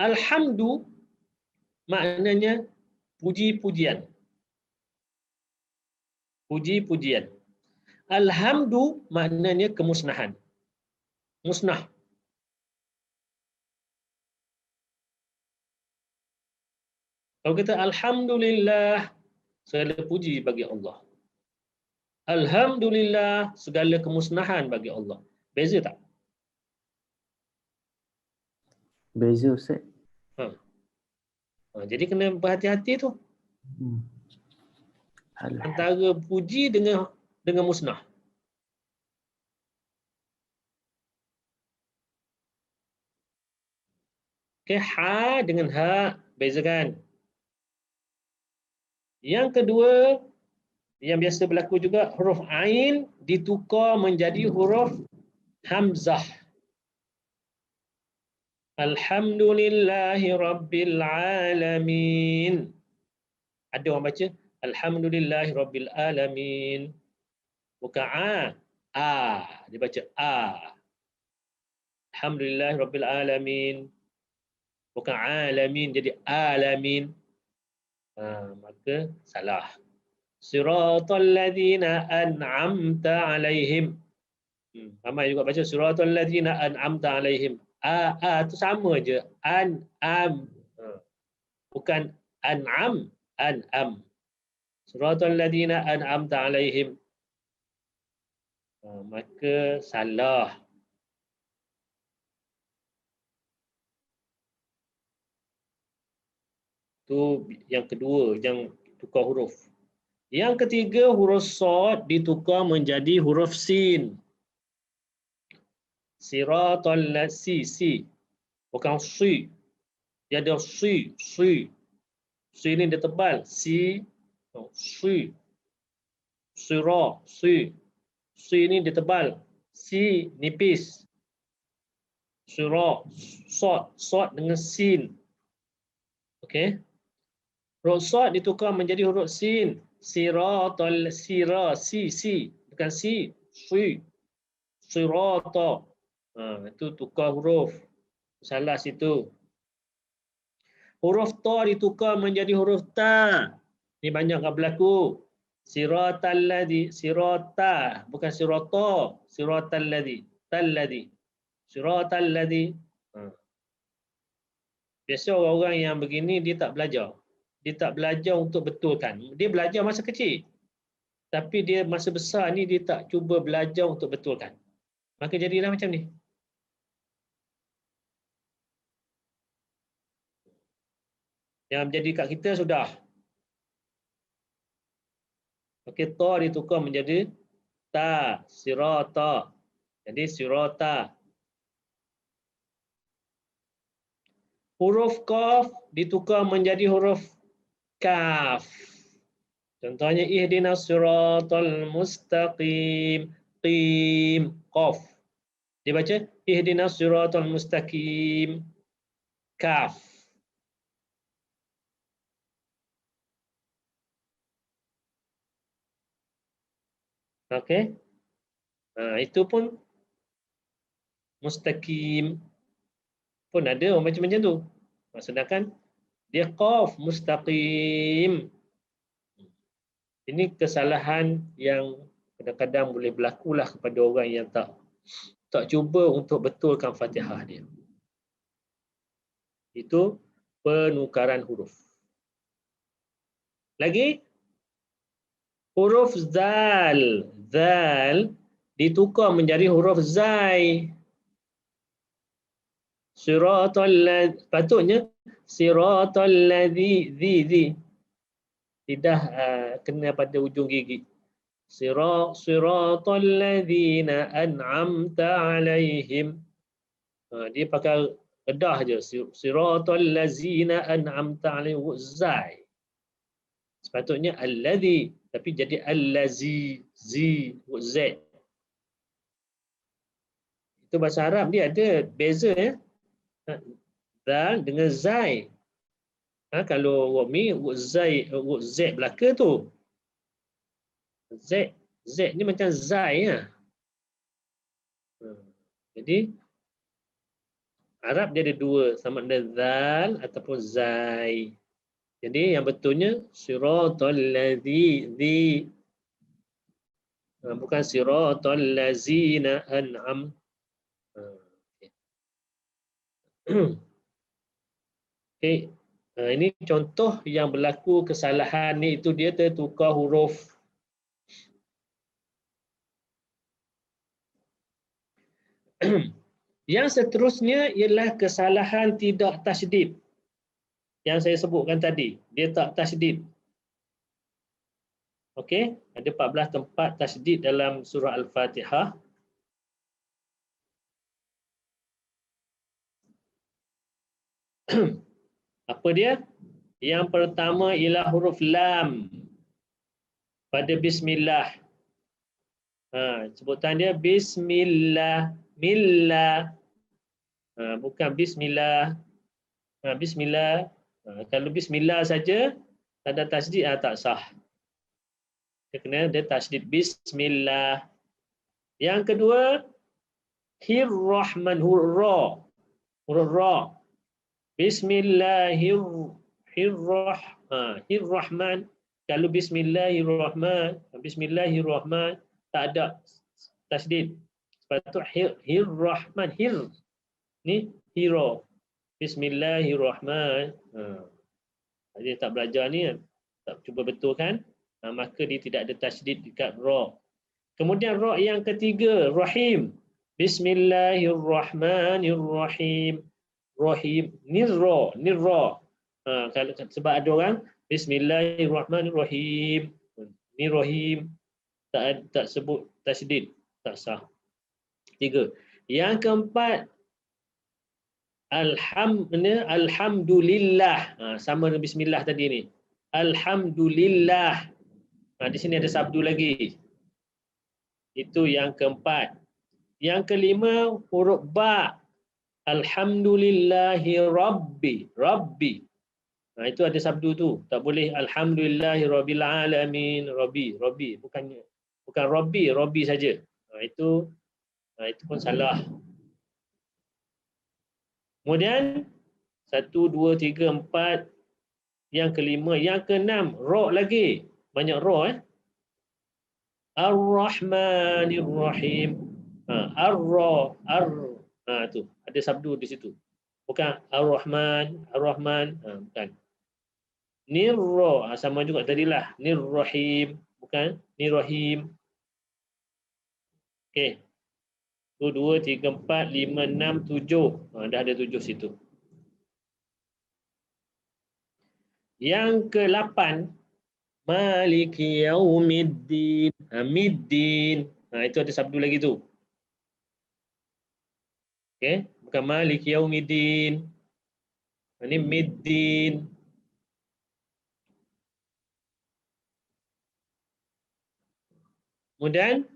Alhamdu maknanya puji-pujian. Puji-pujian. Alhamdu maknanya kemusnahan. Musnah. Kalau kita Alhamdulillah, segala puji bagi Allah. Alhamdulillah, segala kemusnahan bagi Allah. Beza tak? Beza Ustaz. Jadi kena berhati-hati tu. Antara puji dengan musnah. Okay, ha dengan ha bezakan. Yang kedua, yang biasa berlaku juga, huruf ain ditukar menjadi huruf hamzah. Alhamdulillahi Rabbil Alamin. Ada orang baca Alhamdulillahi Rabbil Alamin. Bukan a. Dia baca a. Alhamdulillahi Rabbil Alamin. Bukan alamin, jadi alamin. Maka salah. Siratal ladzina an'amta alaihim. Ramai juga baca siratal ladzina an'amta alaihim. Tu sama je. An'am. Bukan an'am, an'am. Siratal ladzina an'amta alaihim. Maka salah. Itu yang kedua, yang tukar huruf. Yang ketiga, huruf sad ditukar menjadi huruf sin. Siratal si. Bukan si. Dia ada si. Si ni dia tebal. Si. Sira. Si ni dia tebal. Si nipis. Syura, sod dengan sin. Okey. Huruf sod ditukar menjadi huruf sin. Siratal sira si bukan si. Sirata. Itu tukar huruf. Salah situ. Huruf ta ditukar menjadi huruf ta. Ini banyak yang berlaku. Siratal ladzi, sirata, bukan sirata. Siratal ladzi, talladzi. Siratal ladzi. Biasa orang-orang yang begini dia tak belajar. Dia tak belajar untuk betulkan. Dia belajar masa kecil. Tapi dia masa besar ni dia tak cuba belajar untuk betulkan. Maka jadilah macam ni. Yang menjadi kat kita sudah. Okey, ta ditukar menjadi ta, sirata. Jadi sirata. Huruf qaf ditukar menjadi huruf kaf. Contohnya ihdinas siratal mustaqim. Qim, qaf. Dia baca ihdinas siratal mustaqim. Kaf. Okey. Itu pun mustaqim pun ada orang macam tu. Sedangkan dia qaf mustaqim. Ini kesalahan yang kadang-kadang boleh berlakulah kepada orang yang tak cuba untuk betulkan Fatihah dia. Itu penukaran huruf. Lagi huruf zal. Zal ditukar menjadi huruf zai. Patutnya siratal ladzi. Tidak kena pada ujung gigi. Siratal ladzina an'amta alaihim. Dia pakai kedah je. Siratal ladzina an'amta alaihim. Zai. Sepatutnya alladzi, tapi jadi allazi, z. Itu bahasa Arab dia ada beza ya. Dal dengan zai. Kalau wami zai belaka tu. Z ni macam zai ya. Jadi Arab dia ada dua, sama ada zal ataupun zai. Jadi yang betulnya siratal ladzi, bukan siratal ladzina an'am. Okey. Ini contoh yang berlaku kesalahan ni, itu dia tertukar huruf. Yang seterusnya ialah kesalahan tidak tasydid. Yang saya sebutkan tadi, dia tak tasydid. Okey, ada 14 tempat tasydid dalam surah Al-Fatihah. Apa dia? Yang pertama ialah huruf lam pada bismillah. Sebutan dia bismillah, millah. Bukan bismillah. Bismillah. Kalau bismillah saja tak ada tasydid, tak sah. Dia kena ada tasydid bismillah. Yang kedua hirrahman, huruf ra. Bismillahirrahman. Kalau bismillahirrahman tak ada tasydid. Sepatut hirrahman, hir ni hero. Bismillahirrahman. Dia tak belajar ni, tak cuba betulkan, maka dia tidak ada tasydid dekat ra. Kemudian ra yang ketiga rahim. Bismillahirrahmanirrahim. Rahim, nirra. Kalau sebab ada orang bismillahirrahmanirrahim, ni rahim, tak sebut tasydid, tak sah. 3. Yang keempat alhamdulillah. Sama dengan bismillah tadi ni. Alhamdulillah. Di sini ada sabdu lagi. Itu yang keempat. Yang kelima huruf ba. Alhamdulillahi Rabbi. Rabbi. Itu ada sabdu tu. Tak boleh Alhamdulillahi Rabbil Alamin. Rabbi. Rabbi. Bukan Rabbi. Rabbi saja. Itu pun salah. Kemudian 1, 2, 3, 4. Yang kelima. Yang keenam. Ra lagi. Banyak ra. Ar-Rahmanir-Rahim. Ar-Ra. Tu. Ada sabdu di situ. Bukan Ar-Rahman. Ar-Rahman. Bukan. Nirra. Sama juga tadilah. Nir-Rahim. Bukan Nir-Rahim. Okey. 1, 2, 3, 4, 5, 6, 7. Dah ada 7 situ. Yang ke-8. Maliki yaumiddin. Middin. Itu ada sabdu lagi tu. Okey, bukan Maliki yaumiddin. Ini middin. Kemudian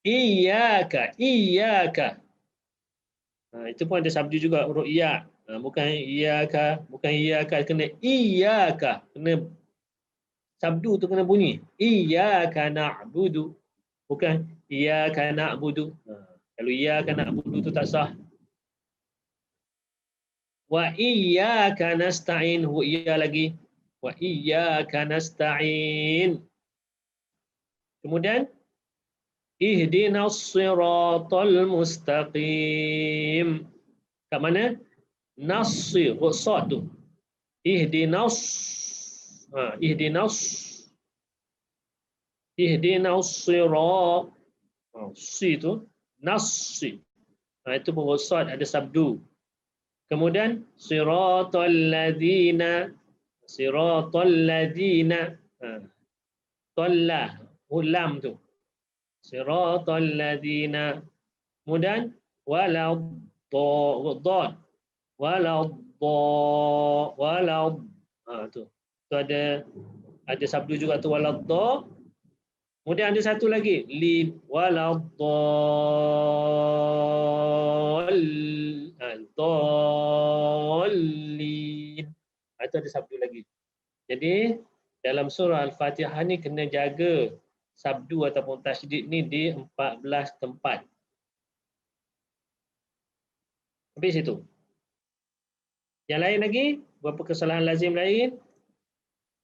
iyyaka. Itu pun ada sabdu juga huruf iya. Bukan iyyaka, kena iyyaka. Kena sabdu tu kena bunyi. Iyyaka na'budu. Bukan iyyaka na'budu. Kalau iyyaka na'budu tu tak sah. Wa iyyaka nasta'in. Iya lagi. Wa iyyaka nasta'in. Kemudian ihdinas siratal mustaqim. Kat mana? Nasir. Sad tu. Ihdinas sirat. Si tu nasi. Itu pun sad ada sabdu. Kemudian siratal ladzina. Tallah ulam tu. Siratal ladzina. Kemudian walad. Tu. Tu ada sabdu juga tu walad. Kemudian ada satu lagi li waladdallin. Itu ada sabdu lagi. Jadi dalam surah Al-Fatihah ni kena jaga sabdu ataupun tasydid ni di 14 tempat. Habis itu. Yang lain lagi, beberapa kesalahan lazim lain,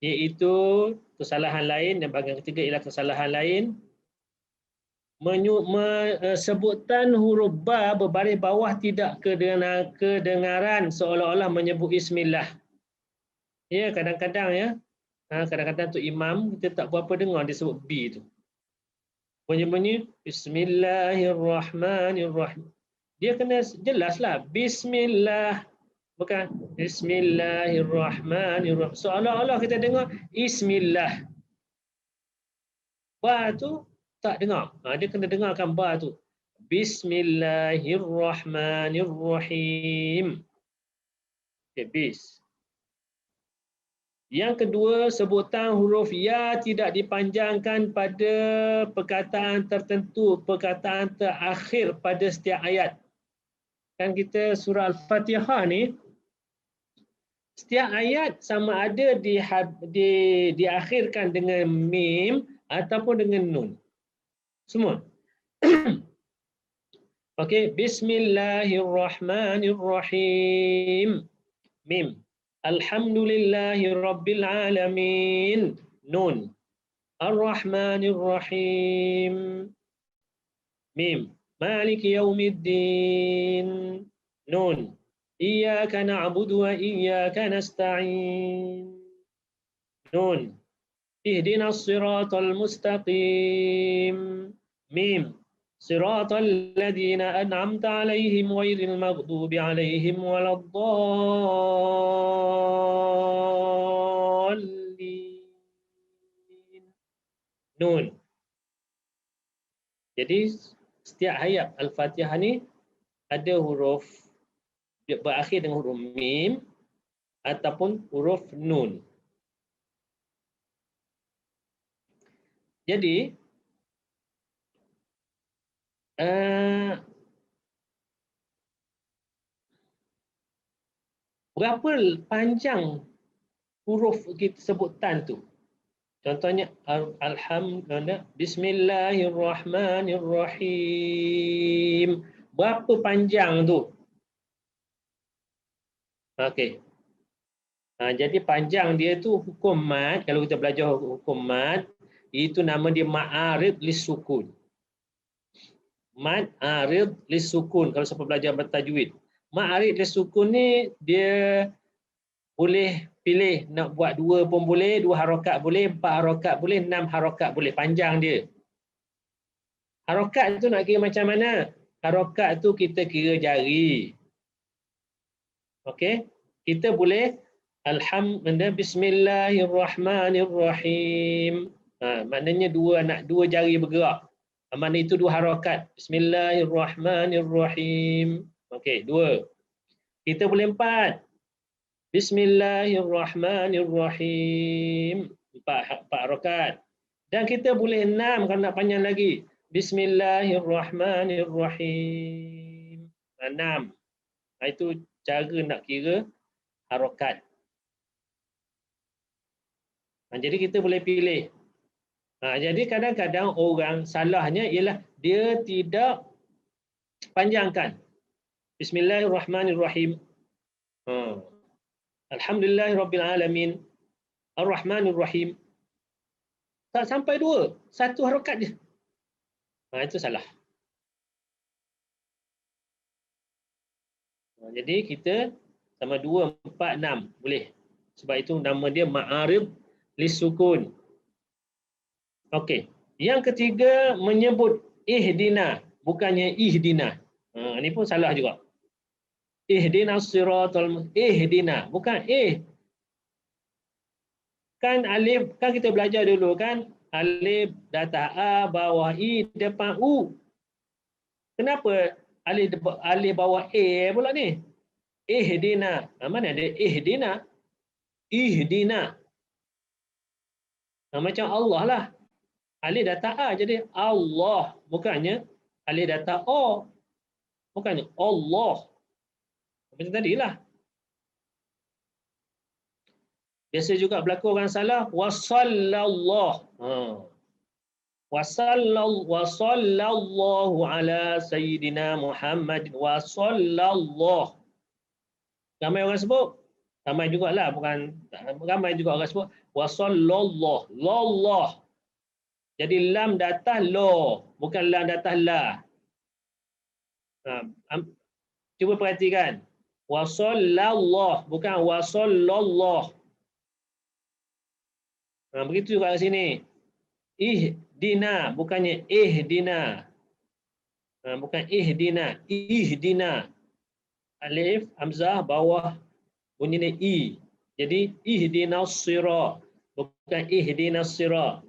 iaitu kesalahan lain yang bahagian ketiga ialah kesalahan lain sebutan huruf ba berbaris bawah tidak kedengaran seolah-olah menyebut bismillah. Ya, kadang-kadang ya. Kadang-kadang tu imam kita tak berapa dengar dia sebut B tu. Bunyi-bunyi Bismillahirrahmanirrahim. Dia kena jelaslah Bismillah. Bukan Bismillahirrahmanirrahim. Seolah-olah kita dengar Bismillah. Ba tu tak dengar. Dia kena dengarkan ba tu. Bismillahirrahmanirrahim. Okay, bis. Yang kedua, sebutan huruf ya tidak dipanjangkan pada perkataan tertentu, perkataan terakhir pada setiap ayat. Kan kita surah Al-Fatihah ni, setiap ayat sama ada diakhirkan dengan mim ataupun dengan nun. Semua. Okey, Bismillahirrahmanirrahim. Mim. Alhamdulillahirrabbilalamin. Nun. Ar-Rahmanir-Rahim. Mim. Maliki yaumiddin. Nun. Iyyaka na'budu wa iyyaka nasta'in. Nun. Ihdinas siratal mustaqim. Mim. Siratal ladzina an'amta 'alaihim ghairil maghdubi 'alaihim waladdallin. Nun. Jadi setiap ayat Al-Fatihah ni ada huruf berakhir dengan huruf mim ataupun huruf nun. Jadi Berapa panjang huruf kita sebutan tu? Contohnya alhamdulillah, bismillahirrahmanirrahim. Berapa panjang tu? Okey. Jadi panjang dia tu hukum mad, kalau kita belajar hukum mad, itu nama dia ma'arid lisukun. Mad arid lisukun kalau siapa belajar bertajwid. Ma'arid lisukun ni dia boleh pilih nak buat 2 pun boleh, 2 harakat boleh, 4 harakat boleh, 6 harakat boleh, panjang dia. Harakat tu nak kira macam mana? Harakat tu kita kira jari. Okey? Kita boleh alhamdulillah, bismillahirrahmanirrahim. Maknanya 2 jari bergerak. Mana itu 2 harakat. Bismillahirrahmanirrahim. Okey, 2. Kita boleh 4. Bismillahirrahmanirrahim. 4 harakat. Dan kita boleh 6 kalau nak panjang lagi. Bismillahirrahmanirrahim. 6. Itu cara nak kira harakat. Jadi kita boleh pilih. Jadi kadang-kadang orang salahnya ialah dia tidak panjangkan. Bismillahirrahmanirrahim. Alhamdulillahirrabbilalamin. Ar-Rahmanirrahim. Tak sampai 2. 1 harakat je. Itu salah. Jadi kita sama 2, 4, 6 boleh. Sebab itu nama dia ma'arid lisukun. Okey. Yang ketiga menyebut ihdina, bukannya ihdina. Ini pun salah juga. Ihdinas siratal ihdina, bukan Kan alif, kan kita belajar dulu kan, alif datang a, bawah i, depan u. Kenapa alif bawah a pula ni? Ihdina. Mana ada ihdina? Ihdina. Macam Allah lah. Alif datang a jadi Allah, bukannya alif datang o. Bukannya Allah. Macam tadilah. Biasa juga berlaku orang salah wasallallahu. Wasallallahu ala sayyidina Muhammad wasallallahu. Ramai orang sebut. Ramai jugalah, bukan ramai juga orang sebut wasallallahu. Lallah. Jadi lam datang lo, bukan lam datang la. Cuba perhatikan. Wasallallahu, bukan wasallallahu. Begitu juga di sini. Ihdina, bukannya ihdina. Bukan ihdina, ihdina. Alif, hamzah, bawah bunyinya i. Jadi ihdinas sirat, bukan ihdinas sirat.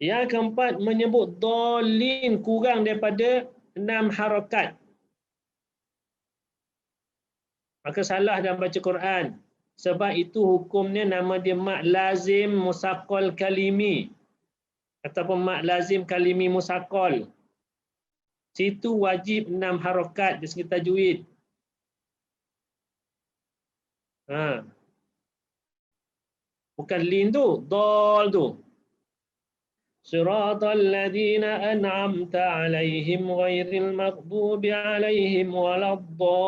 Yang keempat menyebut dhalin kurang daripada 6 harakat. Maka salah dalam baca Quran. Sebab itu hukumnya nama dia mak lazim musaqqal kalimi. Ataupun mak lazim kalimi musaqqal. Situ wajib 6 harakat di segi tajwid. Bukan lin tu, dal tu. صراط الذين أنعمت عليهم غير المغضوب عليهم ولا الضالين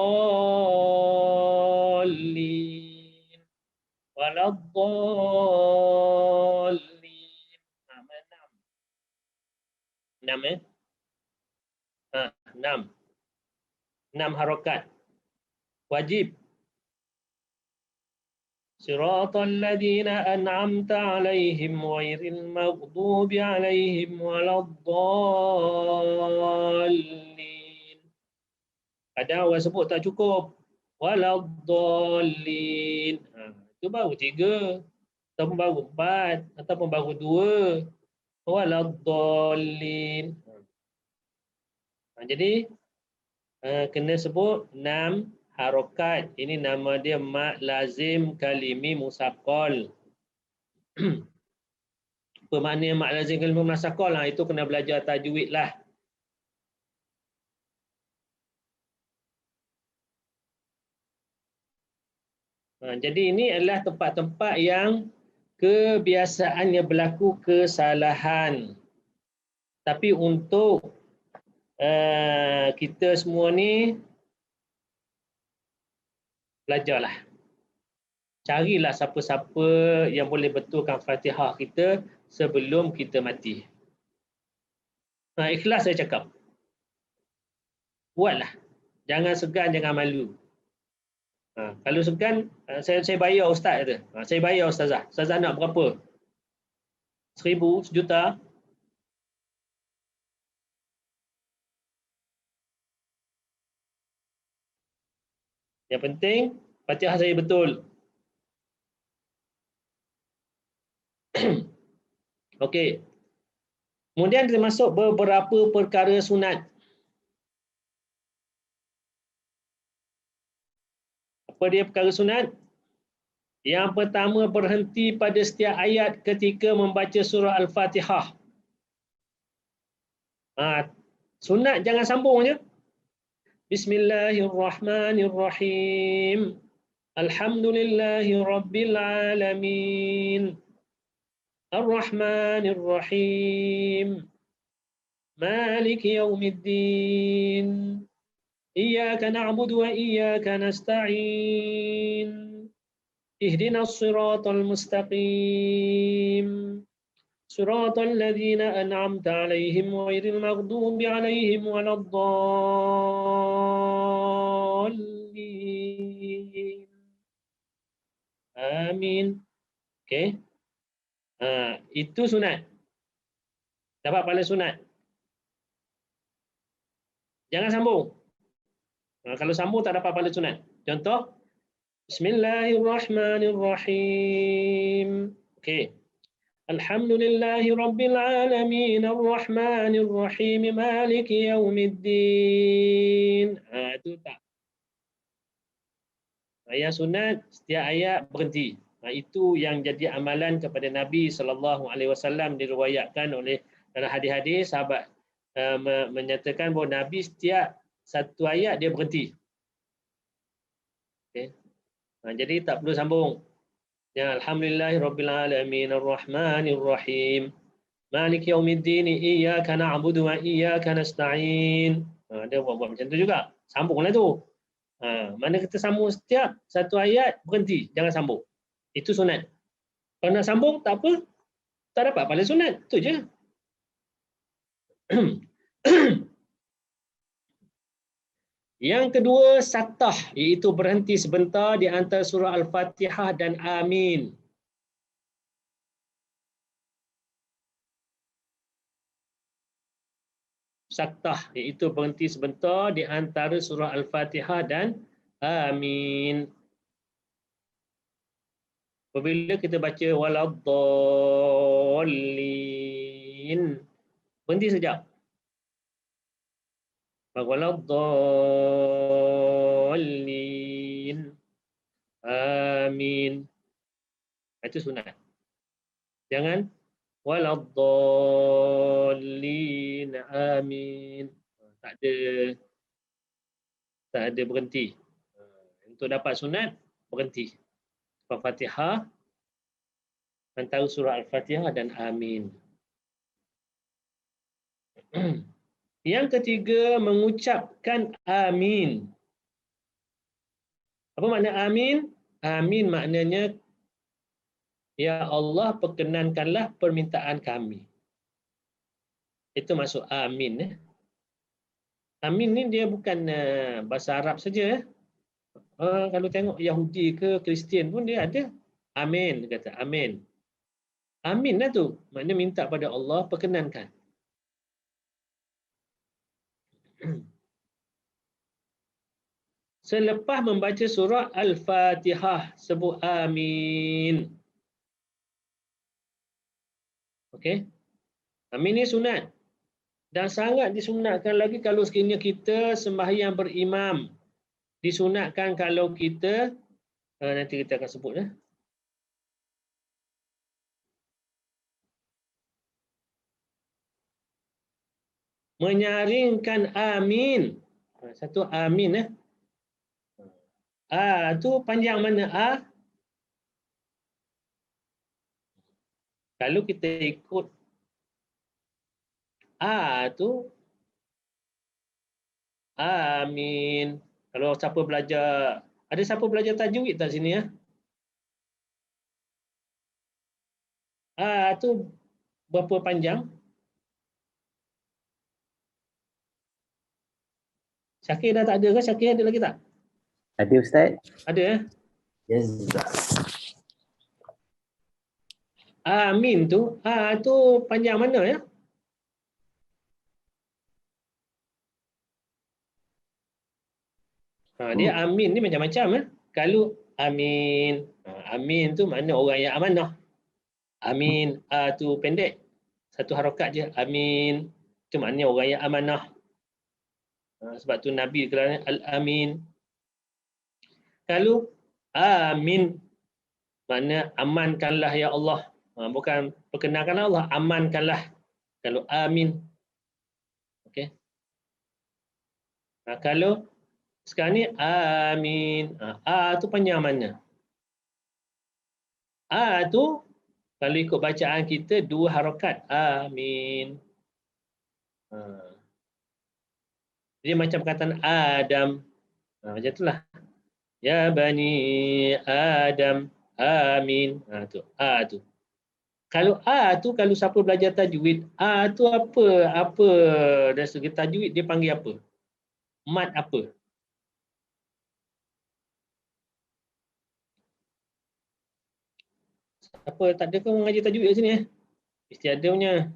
ولا الضالين. 6 harakat wajib. صراط الذين أنعمت عليهم غير المغضوب عليهم ولا الضالين. Kadang orang sebut tak cukup. Waladhdallin. Itu baru 3. Ataupun baru 4. Ataupun baru 2. Waladhdallin. Jadi kena sebut 6 harakat. Ini nama dia mak lazim kalimi musaqqal. Apa makna mak lazim kalimi musaqqal? Itu kena belajar tajwid lah. Jadi ini adalah tempat-tempat yang kebiasaannya berlaku kesalahan. Tapi untuk kita semua ni belajarlah. Carilah siapa-siapa yang boleh betulkan Fatihah kita sebelum kita mati. Ikhlas saya cakap. Buatlah. Jangan segan, jangan malu. Kalau segan, saya bayar ustaz kata. Saya bayar ustazah. Ustazah nak berapa? 1,000, 1 juta? Yang penting Fatihah saya betul. Okey. Kemudian termasuk beberapa perkara sunat. Apa dia perkara sunat? Yang pertama, berhenti pada setiap ayat ketika membaca surah Al-Fatihah. Sunat jangan sambung je. Bismillahirrahmanirrahim. Alhamdulillahi Rabbil Alamin. Ar-Rahmanir-Rahim. Maliki Yawmiddin. Iyyaka na'budu wa iyyaka nasta'in. Ihdinas siratal mustaqim. Siratal ladzina an'amta 'alaihim ghairil maghdubi 'alaihim waladdallin. Amin. Okey. Itu sunat. Dapat pahala sunat. Jangan sambung. Kalau sambung tak dapat pahala sunat. Contoh, Bismillahirrahmanirrahim. Okey. Alhamdulillahi Rabbil Alamin. Ar-Rahmanir-Rahim. Maliki Yawmiddin. Itu tak. Ayat sunat, setiap ayat berhenti. Itu yang jadi amalan kepada Nabi SAW, diriwayatkan oleh dalam hadis-hadis sahabat menyatakan bahawa Nabi setiap satu ayat dia berhenti. Okay. Jadi tak perlu sambung. Ya, Alhamdulillahirabbil alamin arrahmanir rahim maliki yaumiddin iyyaka na'budu wa iyyaka nasta'in. Dia buat macam tu juga. Sambunglah tu. Mana kita sambung setiap satu ayat berhenti, jangan sambung. Itu sunat. Kalau nak sambung tak apa. Tak dapat pahala sunat. Itu je. Yang kedua, satah, iaitu berhenti sebentar di antara surah Al-Fatihah dan Amin. Satah, iaitu berhenti sebentar di antara surah Al-Fatihah dan Amin. Apabila kita baca waladdallin, berhenti sekejap. Waladdallin. Amin. Itu sunat. Jangan waladdallin. Amin. Tak ada berhenti. Untuk dapat sunat, berhenti. Al-Fatihah, antara surah Al-Fatihah dan Amin. Yang ketiga, mengucapkan Amin. Apa makna Amin? Amin maknanya, Ya Allah, perkenankanlah permintaan kami. Itu masuk Amin. Amin ni dia bukan bahasa Arab saja. Kalau tengok Yahudi ke Kristian pun dia ada Amin, dia kata Amin. Amin lah tu, maknanya minta pada Allah perkenankan. Selepas membaca surah Al-Fatihah, sebut Amin. Okey. Amin ni sunat. Dan sangat disunatkan lagi kalau sekiranya kita sembahyang berimam. Disunatkan kalau kita, nanti kita akan sebut. Menyaringkan Amin. Satu Amin. A tu panjang mana A? Kalau kita ikut tu amin. Kalau siapa belajar, ada siapa belajar tajwid tak sini ya? Tu berapa panjang? Syakir dah tak ada ke? Syakir ada lagi tak? Ada Ustaz? Ada ya? Jazak. Amin tu panjang mana ya? Dia amin ni macam-macam ya. Kalau amin, amin tu mana orang yang amanah. Amin, tu pendek. Satu harakat je, amin. Itu maknanya orang yang amanah. Sebab tu Nabi kerana al-amin. Kalau amin, makna amankanlah ya Allah. Bukan perkenalkanlah Allah, amankanlah. Kalau amin. Okey. Kalau sekarang ni amin. Tu panjang mana? Tu kalau ikut bacaan kita 2 harakat. Amin. Dia macam perkataan Adam. Macam itulah. Ya bani Adam. Amin. Tu. Tu. Kalau tu kalau siapa belajar tajwid, tu apa? Apa dari segi tajwid dia panggil apa? Mad apa? Apa tak ada ke orang ngaji tajwid kat sini Mesti ada punya.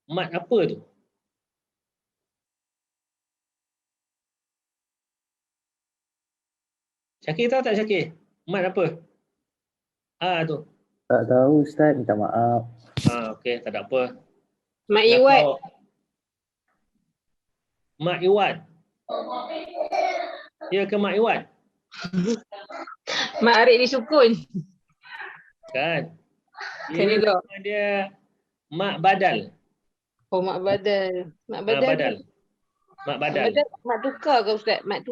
Mad apa tu? Syakir tahu tak Syakir? Mad apa? Tu. Tak tahu Ustaz, minta maaf. Okey, tak ada apa. Mak Iwat. Mak Iwat. Ya ke Mak Iwat? Mak Arik disukun. Kan? Kan elok. Dia Mak Badal. Oh, Mak Badal. Mak Badal. Badal. Mak Badal. Mak tukar ke Ustaz? Mak.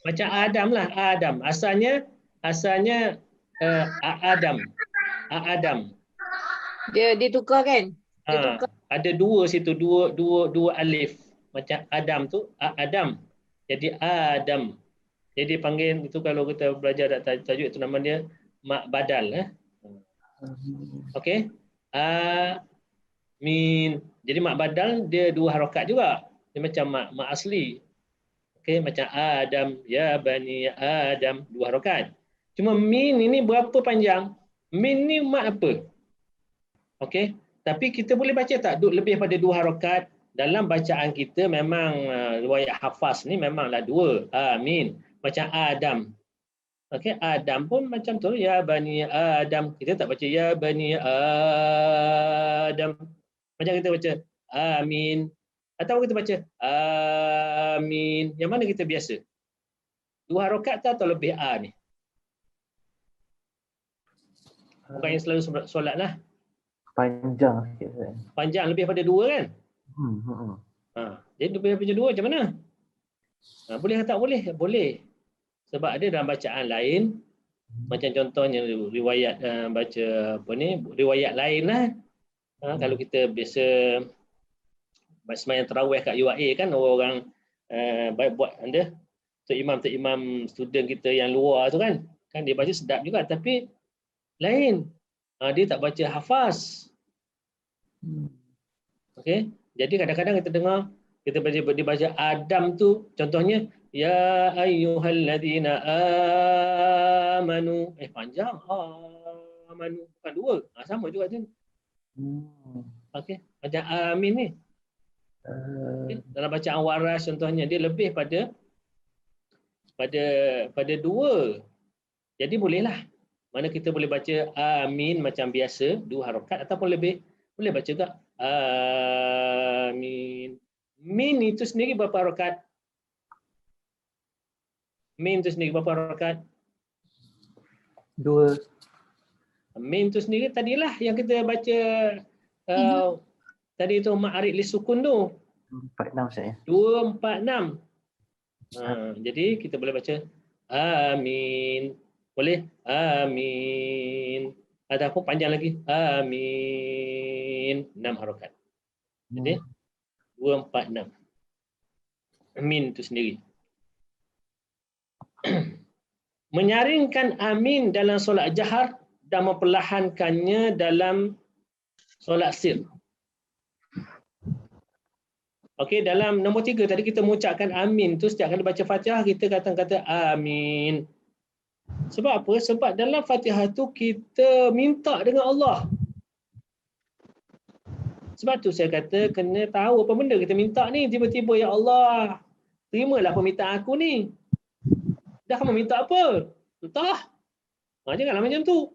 Macam Adam lah, Adam. Asalnya Adam. Adam. Dia tukar kan? Dia tukar. Ada dua situ, dua alif. Macam Adam tu, Adam. Jadi Adam. Jadi panggil itu kalau kita belajar tajuk itu nama dia Mak Badal. Okey. Amin. Jadi Mak Badal dia 2 harakat juga. Dia macam mak asli. Okey, macam Adam, ya bani Adam, 2 harakat. Cuma min ini berapa panjang? Min ni mak apa? Okey. Tapi kita boleh baca tak lebih pada 2 harakat? Dalam bacaan kita memang riwayat hafaz ni memanglah 2. Amin. Macam Adam. Okey, Adam pun macam tu, ya bani Adam. Kita tak baca ya bani Adam. Macam kita baca amin. Atau kita baca amin. Yang mana kita biasa? 2 harakat atau lebih ni? Bukan yang selalu solat lah. Panjang sikit Ustaz. Panjang lebih pada 2 kan? Jadi lebih pada 2 macam mana? Boleh atau tak boleh? Boleh. Sebab ada dalam bacaan lain, macam contohnya riwayat baca riwayat lain lah. Kalau kita biasa sembahyang tarawih kat UAE kan, orang buat anda Tok Imam student kita yang luar tu kan dia baca sedap juga, tapi lain. Dia tak baca hafaz. Okey. Jadi kadang-kadang kita dengar kita baca Adam tu contohnya ya ayyuhalladzina amanu. Panjang. Amanu bukan 2. Sama juga tu. Okey. Macam amin ni. Okay. Dalam bacaan waras contohnya dia lebih pada 2. Jadi bolehlah. Mana kita boleh baca amin macam biasa 2 harakat ataupun lebih. Boleh baca tak amin. Min itu sendiri berapa harakat? Min itu sendiri berapa harakat? 2. Min itu sendiri tadilah yang kita baca tadi tu ma'arid li sukun tu. 4-6 saya. 2, 4, 6. Jadi kita boleh baca amin. Boleh? Amin. Ataupun panjang lagi. Amin. 6 harakat. Jadi 2, 4, 6. Amin itu sendiri. Menyaringkan amin dalam solat jahar dan memperlahankannya dalam solat sir. Okey, dalam nombor 3 tadi kita mengucapkan amin tu setiap kali baca Fatihah kita kata amin. Sebab apa? Sebab dalam Fatihah tu kita minta dengan Allah. Sebab tu saya kata kena tahu apa benda kita minta ni. Tiba-tiba ya Allah, terimalah permintaan aku ni. Dah kamu minta apa? Entah. Janganlah macam tu.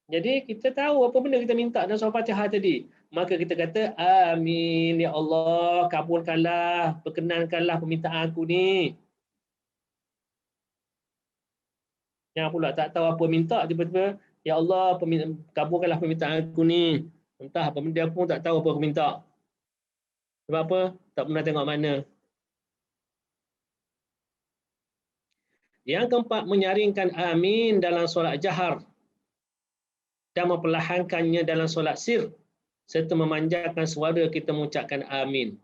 Jadi kita tahu apa benda kita minta dalam surah Fatihah tadi. Maka kita kata amin ya Allah, kabulkanlah, perkenankanlah permintaan aku ni. Yang pula tak tahu apa minta tiba-tiba ya Allah kabulkanlah permintaan aku ni. Entah apa benda pun tak tahu apa aku minta. Sebab apa? Tak pernah tengok mana. Yang keempat, menyaringkan amin dalam solat jahar dan memperlahankannya dalam solat sir serta memanjangkan suara kita mengucapkan amin.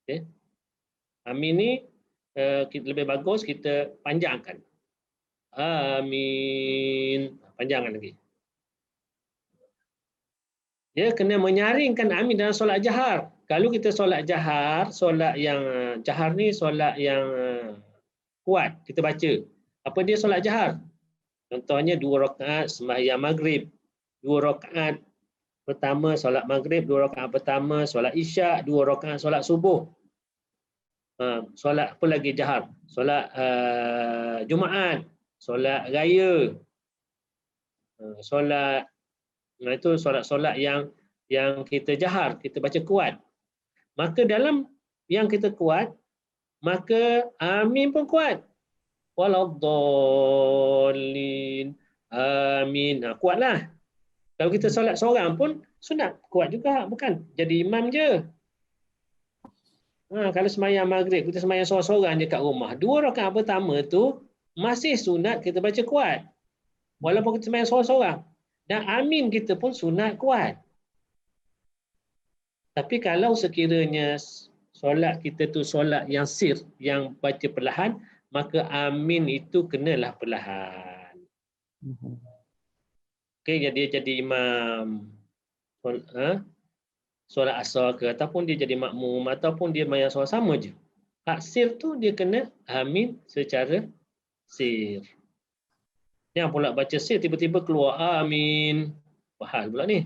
Okay. Amin ni lebih bagus kita panjangkan. Amin. Panjangkan lagi. Dia kena menyaringkan amin dalam solat jahar. Kalau kita solat jahar, solat yang jahar ni solat yang kuat kita baca. Apa dia solat jahar? Contohnya 2 rakaat sembahyang maghrib, 2 rakaat pertama solat maghrib, 2 rakaat pertama solat isyak, 2 rakaat solat subuh. Solat apa lagi jahar? Solat Jumaat, solat raya. Solat itu solat-solat yang kita jahar, kita baca kuat. Maka dalam yang kita kuat, maka amin pun kuat. Waladdallin. Amin. Kuatlah. Kalau kita solat seorang pun sunat kuat juga, bukan jadi imam je. Kalau sembahyang maghrib kita sembahyang seorang-seorang je kat rumah, 2 rakaat pertama tu masih sunat kita baca kuat. Walaupun kita sembahyang seorang-seorang. Dan amin kita pun sunat kuat. Tapi kalau sekiranya solat kita tu solat yang sir, yang baca perlahan, maka amin itu kenalah perlahan. Okey, dia jadi imam solat asar ke, ataupun dia jadi makmum, ataupun dia sembahyang solat sama je. Hak sir tu dia kena amin secara sir. Yang pula baca sir tiba-tiba keluar amin. Bahal pula ni.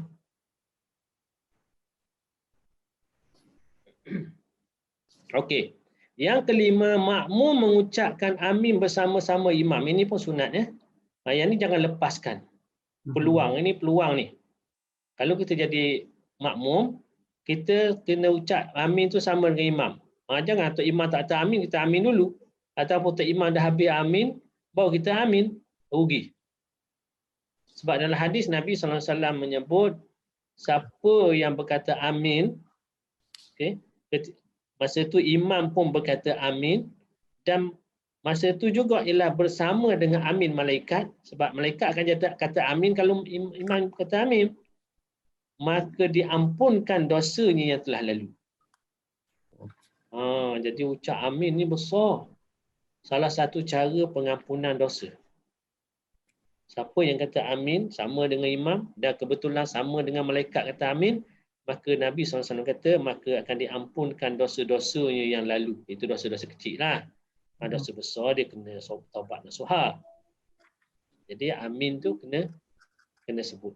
Okey. Yang kelima, makmum mengucapkan amin bersama-sama imam. Ini pun sunat ya. Yang ni jangan lepaskan. Peluang ni. Kalau kita jadi makmum, kita kena ucap amin tu sama dengan imam. Jangan tok imam tak amin, kita amin dulu. Ataupun tok imam dah habis amin, baru kita amin. Rugi. Sebab dalam hadis Nabi SAW menyebut siapa yang berkata amin, okay, masa tu imam pun berkata amin, dan masa tu juga ialah bersama dengan amin malaikat, sebab malaikat akan kata amin kalau imam kata amin, maka diampunkan dosanya yang telah lalu. Jadi ucap amin ni besar. Salah satu cara pengampunan dosa. Siapa yang kata amin sama dengan imam dan kebetulan sama dengan malaikat kata amin, maka Nabi SAW kata maka akan diampunkan dosa-dosanya yang lalu. Itu dosa-dosa kecil lah. Dosa besar dia kena taubat nasuha. Jadi amin tu kena sebut.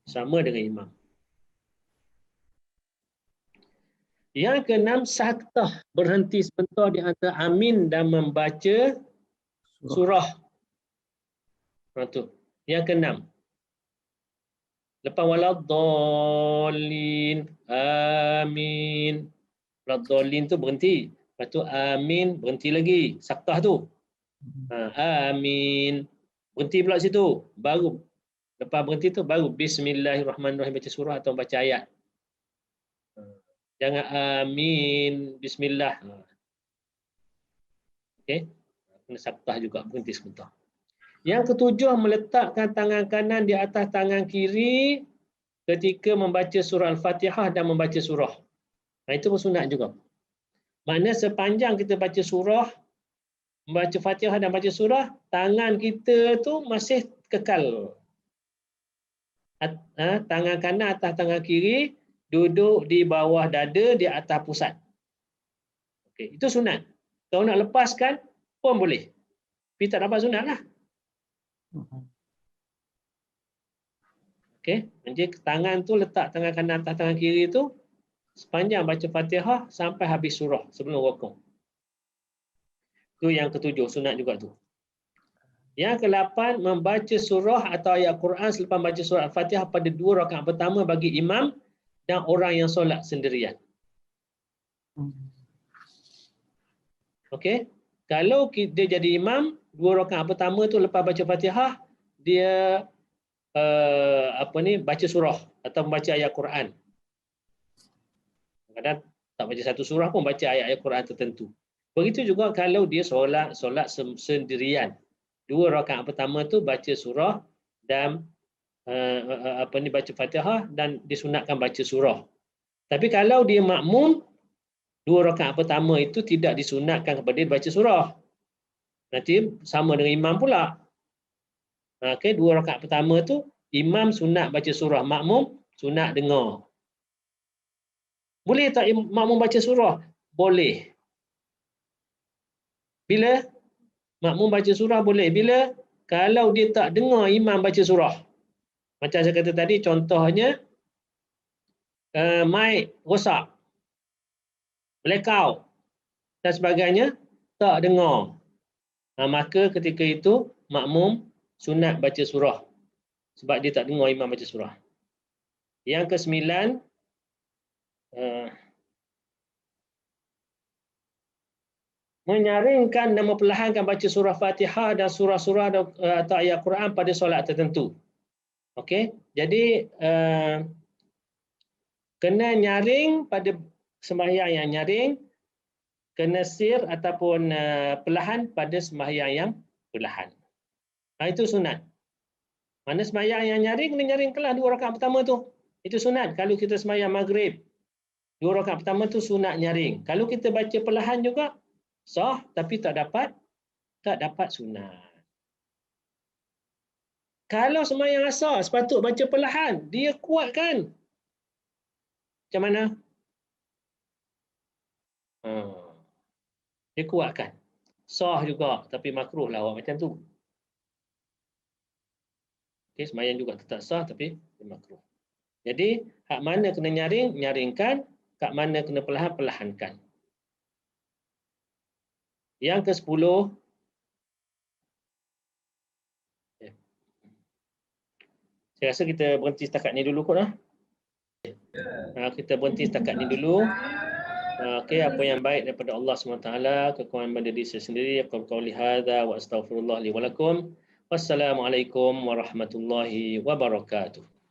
Sama dengan imam. Yang keenam, saktah, berhenti sebentar di antara amin dan membaca surah. Yang keenam. Lepas waladdallin, amin. Waladdallin tu berhenti. Lepas tu amin, berhenti lagi. Saktah tu. Amin. Berhenti pula situ. Baru. Lepas berhenti tu baru bismillahirrahmanirrahim baca surah atau baca ayat. Jangan amin, bismillah. Okey. Kena saktah juga, berhenti sebentar. Yang ketujuh, meletakkan tangan kanan di atas tangan kiri ketika membaca surah Al-Fatihah dan membaca surah. Itu pun sunat juga. Maknanya sepanjang kita baca surah, membaca Fatihah dan baca surah, tangan kita tu masih kekal. Tangan kanan atas tangan kiri, duduk di bawah dada di atas pusat. Okey, itu sunat. Kalau nak lepaskan pun boleh. Tapi tak dapat sunat lah. Okey, jadi tangan tu letak tangan kanan atas tangan kiri tu sepanjang baca Fatihah sampai habis surah sebelum rukuk. Itu yang ketujuh, sunat juga tu. Yang ke-8, membaca surah atau ayat Quran selepas baca surah Al-Fatihah pada 2 rakaat pertama bagi imam dan orang yang solat sendirian. Okey, kalau dia jadi imam, 2 rakaat pertama tu lepas baca Fatihah, dia baca surah atau membaca ayat Quran. Kadang tak baca satu surah pun baca ayat-ayat Quran tertentu. Begitu juga kalau dia solat sendirian. 2 rakaat pertama tu baca surah dan baca Fatihah dan disunatkan baca surah. Tapi kalau dia makmum, 2 rakaat pertama itu tidak disunatkan kepada dia baca surah. Nanti sama dengan imam pula. Okey, 2 rakaat pertama tu imam sunat baca surah, makmum sunat dengar. Boleh tak makmum baca surah? Boleh. Bila makmum baca surah boleh. Bila? Kalau dia tak dengar imam baca surah. Macam saya kata tadi, contohnya mic rosak, blackout dan sebagainya, tak dengar. Maka ketika itu makmum sunat baca surah sebab dia tak dengar imam baca surah. Yang ke-9, menyaringkan dan memperlahankan baca surah Fatihah dan surah-surah atau ayat Quran pada solat tertentu. Okey, jadi kena nyaring pada sembahyang yang nyaring, kena sir ataupun perlahan pada sembahyang yang perlahan. Itu sunat. Mana sembahyang yang nyaring, kena nyaring kelas 2 rakaat pertama tu. Itu sunat. Kalau kita sembahyang maghrib, 2 rakaat pertama tu sunat nyaring. Kalau kita baca perlahan juga sah, tapi tak dapat sunat. Kalau sembahyang asar sepatut baca perlahan, dia kuatkan. Macam mana? Dia kuatkan. Sah juga, tapi makruh lah awak macam tu. Okay, sembahyang juga tetap sah, tapi makruh. Jadi, hak mana kena nyaring, nyaringkan. Hak mana kena perlahan, perlahankan. Yang ke-10, saya rasa kita berhenti setakat ni dulu kot lah. Kita berhenti setakat ni dulu. Okey, apa yang baik daripada Allah SWT, kekuatan pada diri saya sendiri. Aku qauli hadza wa astaghfirullah li wa lakum. Wassalamualaikum warahmatullahi wabarakatuh.